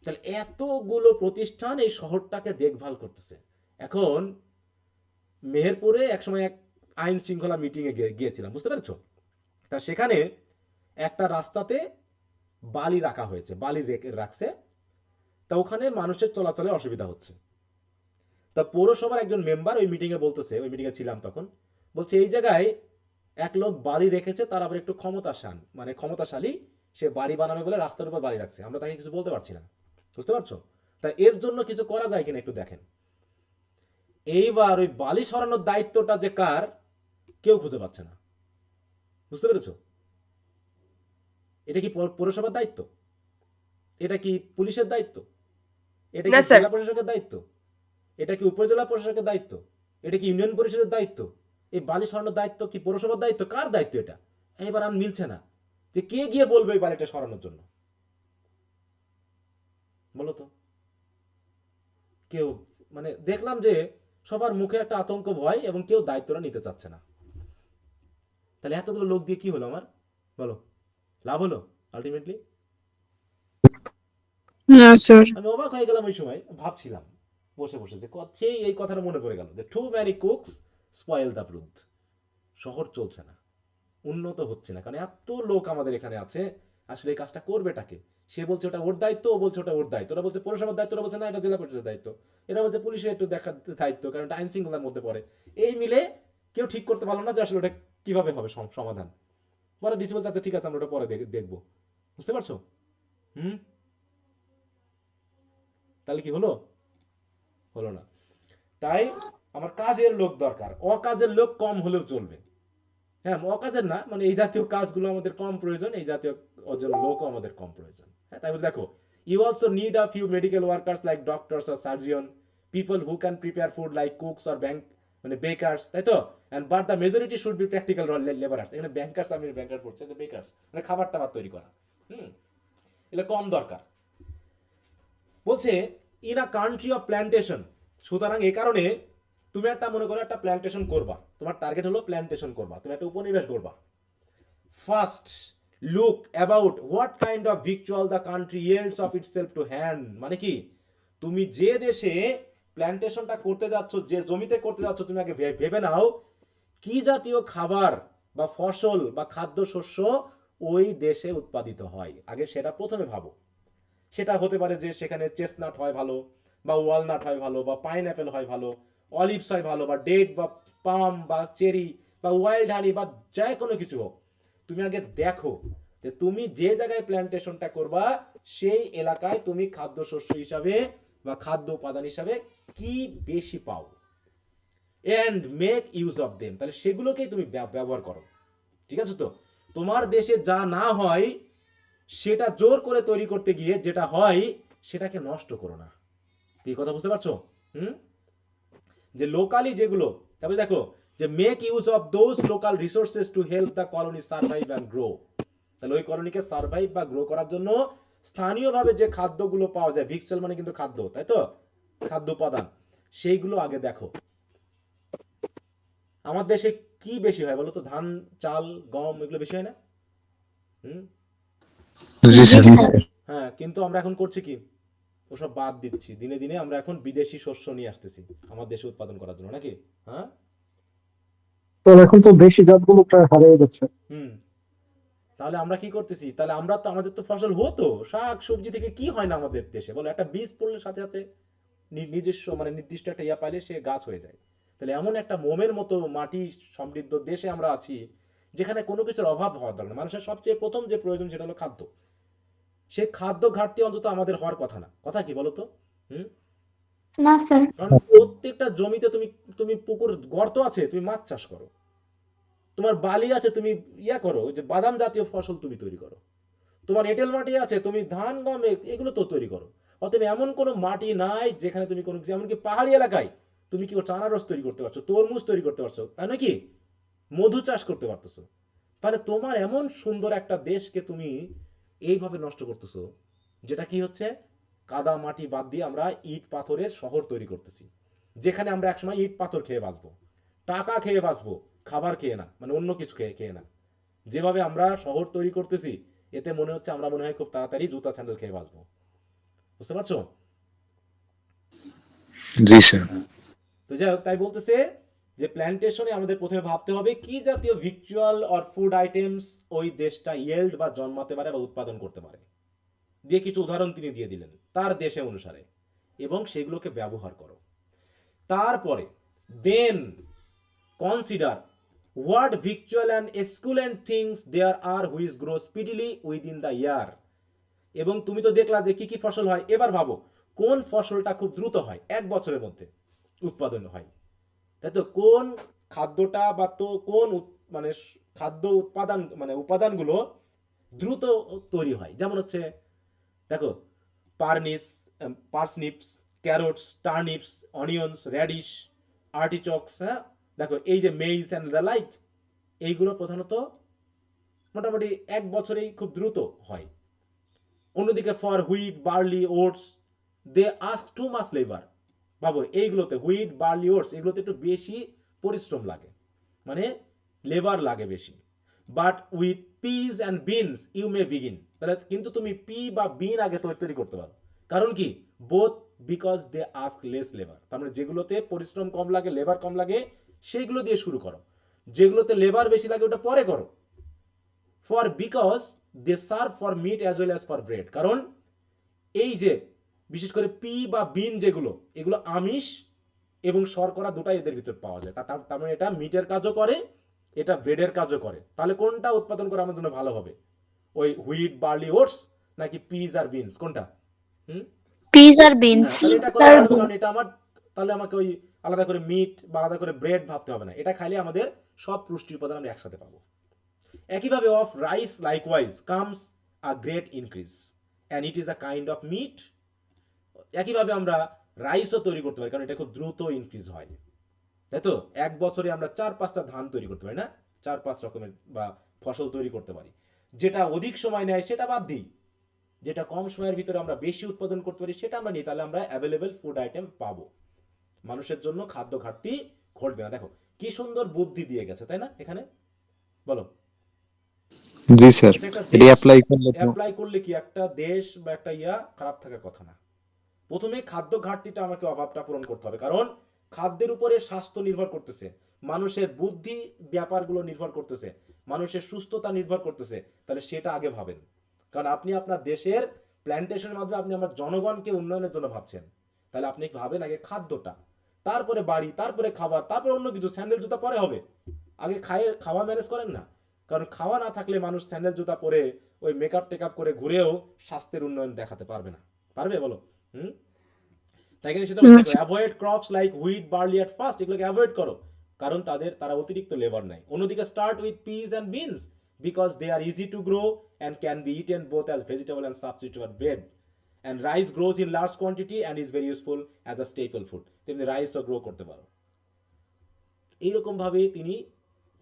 Speaker 1: তাহলে এতগুলো প্রতিষ্ঠান এই শহরটাকে দেখভাল করতেছে। এখন মেহেরপুরে একসময় এক আইন শৃঙ্খলা মিটিংয়ে গিয়েছিলাম, বুঝতে পেরেছো? তা সেখানে একটা রাস্তাতে বালি রাখা হয়েছে, বালি রাখছে। তা ওখানে মানুষের চলাচলে অসুবিধা হচ্ছে। তা পৌরসভার একজন মেম্বার ওই মিটিংয়ে বলতেছে, ওই মিটিংয়ে ছিলাম তখন, বলছে এই জায়গায় এক লোক বাড়ি রেখেছে, তার আবার একটু ক্ষমতাশালী, সে বাড়ি বানাবে বলে রাস্তার উপর বাড়ি রাখছে, আমরা তাকে কিছু বলতে পারছি না। বুঝতে পারছো? তা এর জন্য কিছু করা যায় কিনা একটু দেখেন। এইবার ওই বালি সরানোর দায়িত্বটা যে কার, কেউ খুঁজে পাচ্ছে না। বুঝতে পেরেছো? এটা কি পৌরসভার দায়িত্ব? এটা কি পুলিশের দায়িত্ব? এটা কি জেলা প্রশাসকের দায়িত্ব? এটা কি উপজেলা প্রশাসকের দায়িত্ব? এটা কি ইউনিয়ন পরিষদের দায়িত্ব? এই বালি সরানোর দায়িত্ব কি পৌরসভার দায়িত্ব? কার দায়িত্ব এটা? এবার আর মিলছে না যে কে গিয়ে বলবে এই বালিটা সরানোর জন্য। বলো তো, কেউ মানে দেখলাম যে সবার মুখে একটা আতঙ্ক, ভয়, এবং কেউ দায়িত্বটা নিতে চাচ্ছে না। তাহলে এতগুলো লোক দিয়ে কি হলো আমার, বলো? লাভ হলো আলটিমেটলি?
Speaker 4: না স্যার।
Speaker 1: আমি অবাক হয়ে গেলাম। ওই সময় ভাবছিলাম বসে বসে যে সেই এই কথাটা মনে পড়ে গেল যে too many cooks spoil the broth. শহর চলছে না, উন্নত হচ্ছে না, কারণ এত লোক আমাদের এখানে আছে, আসলে এই কাজটা করবেটাকে? সে বলছে ওটা ওর দায়িত্ব, ও বলছে ওটা ওর দায়িত্ব, ওরা বলছে পৌরসভার দায়িত্ব, ওরা বলছে না এটা জেলা পরিষদের দায়িত্ব, এরা বলছে পুলিশের একটু দেখার দায়িত্ব, কারণ এটা আইন শৃঙ্খলার মধ্যে পড়ে। এই মিলে কেউ ঠিক করতে পারলো না যে আসলে ওটা কিভাবে হবে সমাধান। পরে ডিসি বলছে আচ্ছা ঠিক আছে, আমরা ওটা পরে দেখবো। বুঝতে পারছো? তাহলে কি হলো? হলো না। তাই আমার কাজের লোক দরকার, অকাজের লোক কম হলেও চলবে। হ্যাঁ, অকাজের না, মানে এই জাতীয় কাজগুলো আমাদের কম প্রয়োজন, এই জাতীয় লোকও আমাদের কম প্রয়োজন। হ্যাঁ, তাই বলে দেখো, you also need a few medical workers like doctors or surgeon, people who can prepare food like cooks or bakers, তাই তো? And but the majority should be practical labourers. এখানে ব্যাংকার্স, আমি ব্যাংকার পড়ছে, বেকার্স মানে খাবার টাবার তৈরি করা। এটা কম দরকার। বলছে in a country of plantation. সুতরাং এই কারণে তুমি একটা মনে করো একটা প্ল্যান্টেশন করবা, তোমার টার্গেট হলো প্ল্যান্টেশন করবা, তুমি একটা উপনিবেশ করবা। First look about what kind of victual the country yields of itself to hand. মানে কি, তুমি যে দেশে প্ল্যান্টেশনটা করতে যাচ্ছ, যে জমিতে করতে যাচ্ছ, তুমি আগে ভেবে নাও কি জাতীয় খাবার বা ফসল বা খাদ্যশস্য ওই দেশে উৎপাদিত হয়, আগে সেটা প্রথমে ভাবো। সেটা হতে পারে যে সেখানে চেস্টনাট হয় ভালো, বা ওয়ালনাট হয় ভালো, বা পাইনঅ্যাপেল হয় ভালো, অলিভস হয় ভালো, বা ডেট বা পাম বা চেরি বা ওয়াইল্ড হানি বা যে কোনো কিছু হোক, তুমি আগে দেখো যে তুমি যে জায়গায় প্ল্যান্টেশনটা করবা সেই এলাকায় তুমি খাদ্যশস্য হিসাবে বা খাদ্য উপাদান হিসাবে কি বেশি পাও, and make use of them. তাহলে সেগুলোকেই তুমি ব্যবহার করো। ঠিক আছে? তো তোমার দেশে যা না হয় সেটা জোর করে তৈরি করতে গিয়ে যেটা হয় সেটাকে নষ্ট করো না। এই কথা বুঝতে পারছো? যে লোকালি যেগুলো, তারপরে দেখো যে make use of those local resources to help the colony survive and grow. তাহলে ওই কলোনিকে সার্ভাইভ বা গ্রো করার জন্য স্থানীয়ভাবে যে খাদ্যগুলো পাওয়া যায়, ভিক্সেল মানে কিন্তু খাদ্য, তাই তো? খাদ্য উপাদান, সেইগুলো আগে দেখো। আমার দেশে কি বেশি হয় বলো তো? ধান, চাল, গম, এগুলো বেশি হয় না? হ্যাঁ, কিন্তু আমরা এখন করছি কি, ওসব বাদ দিচ্ছি। দিনে দিনে আমরা এখন বিদেশি শস্য নিয়ে আসতেছি আমার দেশে উৎপাদন করার জন্য, নাকি? হ্যাঁ,
Speaker 11: তো এখন তো দেশি জাতগুলো প্রায় হারিয়ে গেছে।
Speaker 1: তাহলে আমরা কি করতেছি? তাহলে আমরা তো, আমাদের তো ফসল হতো, শাক সবজি থেকে কি হয় না আমাদের দেশে বলো? একটা বীজ পড়লে সাথে সাথে নিজস্ব মানে নির্দিষ্ট একটা ইয়া পাইলে সে গাছ হয়ে যায়। তাহলে এমন একটা মোমের মতো মাটি সমৃদ্ধ দেশে আমরা আছি যেখানে কোনো কিছুর অভাব হওয়ার দরকার না। মানুষের সবচেয়ে প্রথম যে প্রয়োজন সেটা হলো খাদ্য। সে খাদ্য ঘাটতি অন্তত আমাদের হওয়ার কথা না। কথা কি বলতো?
Speaker 9: না স্যার।
Speaker 1: কারণ প্রত্যেকটা জমিতে তুমি পুকুর গর্ত আছে, তুমি মাছ চাষ করো, তোমার বালি আছে, তুমি ইয়া করো, যে বাদাম জাতীয় ফসল তুমি তৈরি করো, তোমার এঁটেল মাটি আছে, তুমি ধান গম এগুলো তো তৈরি করো। অতএব এমন কোনো মাটি নাই যেখানে তুমি কোনো কিছু, এমনকি পাহাড়ি এলাকায় তুমি কি করছো, আনারস তৈরি করতে পারছো, তরমুজ তৈরি করতে পারছো, তাই নাকি মধু চাষ করতে পারতেছো। তাহলে তোমার এমন সুন্দর একটা দেশকে তুমি এইভাবে নষ্ট করতেছো, যেটা কি হচ্ছে, কাদা মাটি বাদ দিয়ে আমরা ইট পাথরের শহর তৈরি করতেছি, যেখানে আমরা একসময় ইট পাথর খেয়ে বাঁচবো, টাকা খেয়ে বাঁচবো, খাবার খেয়ে না, মানে অন্য কিছু খেয়ে না। যেভাবে আমরা শহর তৈরি করতেছি এতে মনে হচ্ছে আমরা মনে হয় খুব তাড়াতাড়ি জুতা স্যান্ডেল খেয়ে বাঁচবো। বুঝতে পারছো?
Speaker 7: জি স্যার।
Speaker 1: তো যাই হোক, তাই বলতেছে যে প্ল্যান্টেশনে আমাদের প্রথমে ভাবতে হবে কি জাতীয় ভিক্চুয়াল অর ফুড আইটেমস ওই দেশটা ইয়েল্ড বা জন্মাতে পারে বা উৎপাদন করতে পারে, দিয়ে কিছু উদাহরণ তিনি দিয়ে দিলেন তার দেশে অনুসারে, এবং সেগুলোকে ব্যবহার করো। তারপরে then consider what victual and esculent things there are which grow speedily within the year. এবং তুমি তো দেখলা যে কি কি ফসল হয়, এবার ভাবো কোন ফসলটা খুব দ্রুত হয়, 1 বছরের মধ্যে উৎপাদন হয়, তাই তো? কোন খাদ্যটা বা তো কোন মানে খাদ্য উৎপাদন মানে উপাদানগুলো দ্রুত তৈরি হয়, যেমন হচ্ছে দেখো পার্সনিপস, ক্যারোটস, টার্নিপস, অনিয়ন্স, র্যাডিশ, আর্টিচক্স, হ্যাঁ দেখো এই যে মেইজ অ্যান্ড দ্য লাইক, এইগুলো প্রধানত মোটামুটি 1 বছরেই খুব দ্রুত হয়। অন্যদিকে for wheat, barley, oats they ask too much labour. ভাবো এইগুলোতে হুইট, বার্লি, ওটস এগুলোতে একটু বেশি পরিশ্রম লাগে, মানে লেবার লাগে বেশি। But with peas and beans you may begin. তাহলে কিন্তু তুমি পি বা বিন আগে তৈরি করতে পারো, কারণ কি both because they ask less labour. তার মানে যেগুলোতে পরিশ্রম কম লাগে, লেবার কম লাগে, সেইগুলো দিয়ে শুরু করো। যেগুলোতে লেবার বেশি লাগে ওটা পরে করো। For because they serve for meat as well as for bread. কারণ এই যে বিশেষ করে পি বা বিন যেগুলো, এগুলো আমিষ এবং শর্করা দুটাই এদের ভিতর পাওয়া যায়। তার মানে এটা মিটের কাজও করে, এটা ব্রেডের কাজও করে। তাহলে কোনটা উৎপাদন করা আমার জন্য ভালো হবে? ওই হুইট, বার্লি, ওটস নাকি পিস আর বিনস? কোনটা?
Speaker 9: পিস আর বিনস।
Speaker 1: তাহলে এটা করে ভালো, কারণ এটা আমার, তাহলে আমাকে ওই আলাদা করে মিট বা আলাদা করে ব্রেড ভাবতে হবে না। এটা খাইলে আমাদের সব পুষ্টি উপাদান আমরা একসাথে পাবো। একইভাবে of rice likewise comes a great increase and it is a kind of meat. একইভাবে আমরা রাইসও তৈরি করতে পারি, কারণ এটা খুব দ্রুত ইনক্রিজ হয়, তাই তো? 1 বছরে আমরা 4-5টা ধান তৈরি করতে পারি না, 4-5 রকমের বা ফসল তৈরি করতে পারি। যেটা অধিক সময় নেয় সেটা বাদ দিই, যেটা কম সময়ের ভিতরে আমরা বেশি উৎপাদন করতে পারি সেটা আমরা নিই, তাহলে আমরা অ্যাভেলেবেল ফুড আইটেম পাবো, মানুষের জন্য খাদ্য ঘাটতি ঘটবে না। দেখো কি সুন্দর বুদ্ধি দিয়ে গেছে, তাই না? এখানে বলো।
Speaker 7: জি স্যার, এটা অ্যাপ্লাই করলে তো
Speaker 1: অ্যাপ্লাই করলে কি একটা দেশ বা একটা খারাপ থাকার কথা না। প্রথমে খাদ্য ঘাটতিটা আমাকে অভাবটা পূরণ করতে হবে, কারণ খাদ্যের উপরে স্বাস্থ্য নির্ভর করতেছে, মানুষের বুদ্ধি ব্যাপারগুলো নির্ভর করতেছে, মানুষের সুস্থতা নির্ভর করতেছে। তাহলে সেটা আগে ভাবেন, কারণ আপনি আপনার দেশের প্ল্যান্টেশনের মাধ্যমে আপনি আমার জনগণকে উন্নয়নের জন্য ভাবছেন। তাহলে আপনি ভাবেন আগে খাদ্যটা, তারপরে বাড়ি, তারপরে খাবার, তারপরে অন্য কিছু। স্যান্ডেল জুতা পরে হবে, আগে খাওয়া ম্যানেজ করেন না। কারণ খাওয়া না থাকলে মানুষ স্যান্ডেল জুতা পরে ওই মেকআপ টেকআপ করে ঘুরেও স্বাস্থ্যের উন্নয়ন দেখাতে পারবে না। পারবে বলো? তাই এখানে সেটা বলতে avoid crops like wheat, barley at first, এগুলোকে অ্যাভয়েড করো, কারণ তারা অতিরিক্ত লেবার নেয়। অন্যদিকে start with peas and beans because they are easy to grow and can be eaten both as vegetable and substitute bread. And rice grows in large quantity and is very useful as a staple food. তেমনি রাইসও grow করতে পারো। এইরকমভাবে তিনি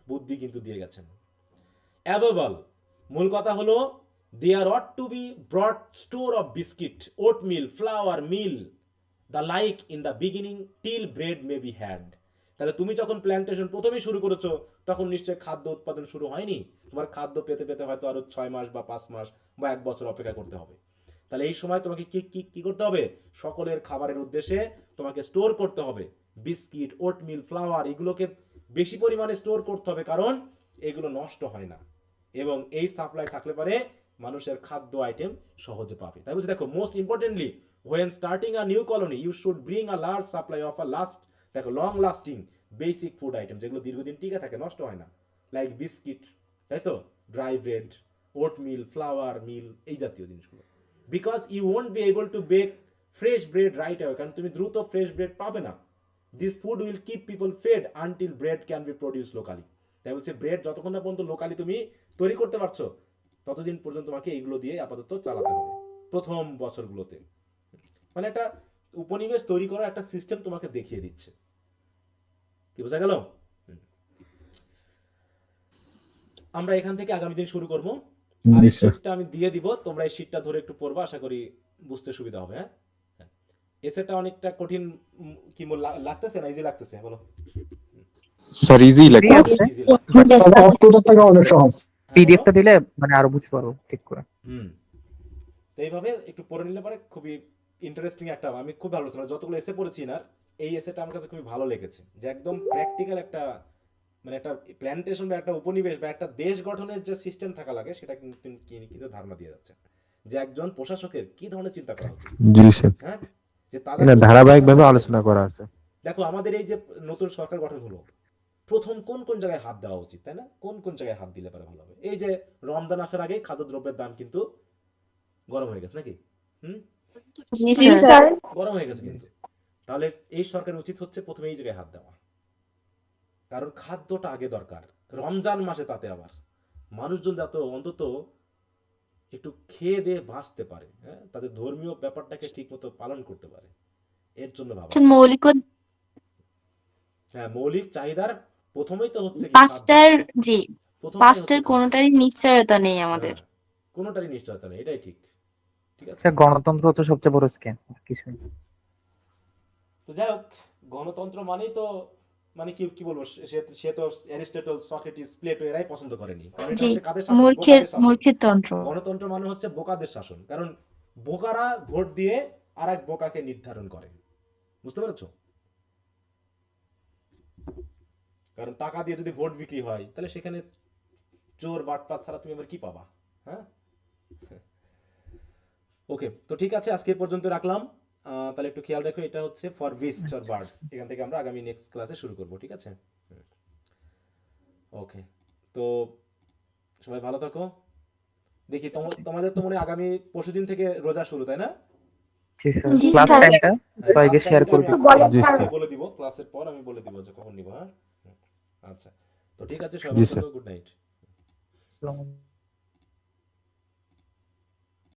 Speaker 1: বুদ্ধি কিন্তু দিয়ে গেছেন। অ্যাবভ অল, মূল কথা হলো there ought to be broad store of biscuit, oat mill, flour, meal the like in the beginning till bread may be had. তাহলে তুমি যখন প্ল্যান্টেশন প্রথমেই শুরু করেছো তখন নিশ্চয়ই খাদ্য উৎপাদন শুরু হয়নি, তোমার খাদ্য পেতে পেতে হয়তো আরো 6 মাস বা 5 মাস বা 1 বছর অপেক্ষা করতে হবে। তাহলে এই সময় তোমাকে কি করতে হবে? সকলের খাবারের উদ্দেশ্যে তোমাকে স্টোর করতে হবে বিস্কিট, ওটমিল, ফ্লাওয়ার, এগুলোকে বেশি পরিমাণে স্টোর করতে হবে, কারণ এগুলো নষ্ট হয় না এবং এই সাপ্লাই থাকলে পারে মানুষের খাদ্য আইটেম সহজে পাবে। তাই বলছি দেখো, most importantly when starting a new colony you should bring a large supply of a long lasting basic food item, যেগুলো দীর্ঘদিন টিকে থাকে, নষ্ট হয় না, লাইক বিস্কিট, তাই তো, ড্রাই ব্রেড, ওট মিল, ফ্লাওয়ার, মিল, এই জাতীয় জিনিসগুলো। Because you won't be able to bake fresh bread right away, কারণ তুমি দ্রুত ফ্রেশ ব্রেড পাবে না। This food will keep people fed until bread can be produce locally. তাই বলছে ব্রেড যতক্ষণ না পর্যন্ত লোকালি তুমি তৈরি করতে পারছো ততদিন পর্যন্ত তোমাকে এইগুলো দিয়ে আপাতত চালাতে হবে প্রথম বছরগুলোতে। মানে একটা উপনিবেশ তৈরি করার একটা সিস্টেম তোমাকে দেখিয়ে দিচ্ছে। কি বোঝা গেল? আমরা এখান থেকে আগামী দিন শুরু করবো, আর এই শীটটা আমি দিয়ে দিব, তোমরা এই শীটটা ধরে একটু পড়বা, আশা করি বুঝতে সুবিধা হবে। হ্যাঁ, এসেটা অনেকটা কঠিন কি লাগতেছে না ইজি লাগতেছে? বলো
Speaker 7: স্যার। ইজি লাগছে,
Speaker 11: অর্থটা অনেক সহজ।
Speaker 8: পিডিএফটা দিলে মানে আরো বুঝতে পারবো ঠিক করে।
Speaker 1: এইভাবে একটু পড়ে নিলে পরে খুবই ইন্টারেস্টিং একটা, আমি খুব ভালো লাগছে, মানে যতগুলো এসে পড়েছি না, এই এসেটা আমার কাছে খুবই ভালো লেগেছে, যে একদম প্র্যাকটিক্যাল একটা, মানে একটা প্ল্যান্টেশন বা একটা উপনিবেশ বা একটা দেশ গঠনের যে সিস্টেম থাকা লাগে সেটা কিন্তু ধারণা দিয়ে যাচ্ছে, যে একজন প্রশাসকের কি ধরনের চিন্তা করা উচিত।
Speaker 5: জি স্যার,
Speaker 1: হ্যাঁ, যে
Speaker 5: এটা ধারাবাহিকভাবে আলোচনা করা আছে।
Speaker 1: দেখো আমাদের এই যে নতুন সরকার গঠন হলো, প্রথম কোন কোন জায়গায় হাত দেওয়া উচিত, তাই না? কোন কোন জায়গায় হাত দিলে পারে ভালো হবে? এই যে রমজান আসার আগেই খাদ্যদ্রব্যের দাম কিন্তু গরম হয়ে গেছে নাকি? হুম,
Speaker 9: জি
Speaker 4: জি
Speaker 9: স্যার
Speaker 4: স্যার
Speaker 1: গরম হয়ে গেছে কিন্তু। তাহলে এই সরকারের উচিত হচ্ছে প্রথমে এই জায়গায় হাত দেওয়া, কারণ খাদ্যটা আগে দরকার। রমজান মাসে তাতে আবার মানুষজন যাতে অন্তত একটু খেয়ে দিয়ে বাঁচতে পারে, হ্যাঁ, তাদের ধর্মীয় ব্যাপারটাকে ঠিক মতো পালন করতে পারে, এর জন্য ভাবা।
Speaker 9: মৌলিক
Speaker 1: হ্যাঁ, মৌলিক চাহিদার প্রথমেই তো হচ্ছে কি
Speaker 9: পাঁচটার জি
Speaker 1: প্রথমটাই
Speaker 9: পাঁচটার
Speaker 1: হচ্ছে
Speaker 9: কোনোটারই নিশ্চয়তা নেই আমাদের।
Speaker 1: হ্যাঁ, কোনোটারই নিশ্চয়তা নেই, এটাই ঠিক। ঠিক আছে,
Speaker 8: স্যার গণতন্ত্র তো সবচেয়ে বড় স্ক্যাম, কিছু
Speaker 1: তো যাই হোক, গণতন্ত্র মানেই তো, মানে কি কি বলবো, সে সে তো অ্যারিস্টটল, সক্রেটিস, প্লেটো এরাই পছন্দ করেনি, কারণ এটা
Speaker 9: জি
Speaker 1: হচ্ছে কাদের শাসন?
Speaker 9: মূর্খের
Speaker 1: বোকাদের শাসন।
Speaker 9: মূর্খের তন্ত্র।
Speaker 1: গণতন্ত্র মানে হচ্ছে বোকাদের শাসন, কারণ বোকারা ভোট দিয়ে আর এক বোকাকে নির্ধারণ করে, বুঝতে পেরেছো? কারণ টাকা দিয়ে যদি ভোট বিক্রি হয় তাহলে সেখানে চোর বাটপাত ছাড়া তুমি আবার কি পাবা? হ্যাঁ, ওকে, তো ঠিক আছে, আজকে এ পর্যন্ত রাখলাম। তাহলে একটু খেয়াল রাখো, এটা হচ্ছে ফর বিস্ট অর বার্ডস, এখান থেকে আমরা আগামী নেক্সট ক্লাসে শুরু করব, ঠিক আছে? ওকে, তো সবাই ভালো থাকো। দেখি তোমাদের তো মনে হয় আগামী পরশুদিন থেকে রোজা শুরু, তাই না?
Speaker 8: জি স্যার,
Speaker 9: জি
Speaker 8: ক্লাস
Speaker 9: স্যার।
Speaker 8: টাইমটা সবাইকে শেয়ার করে
Speaker 1: আমি
Speaker 8: দিচ্ছি।
Speaker 1: আজকে
Speaker 5: জি স্যার।
Speaker 1: বলে দিব, ক্লাসের পর আমি বলে দিব যে কখন নিব। হ্যাঁ, আচ্ছা, তো ঠিক আছে, সবাই
Speaker 5: জি
Speaker 1: ভালো
Speaker 5: স্যার।
Speaker 1: থাকো, গুড নাইট।
Speaker 8: আসসালামু আলাইকুম।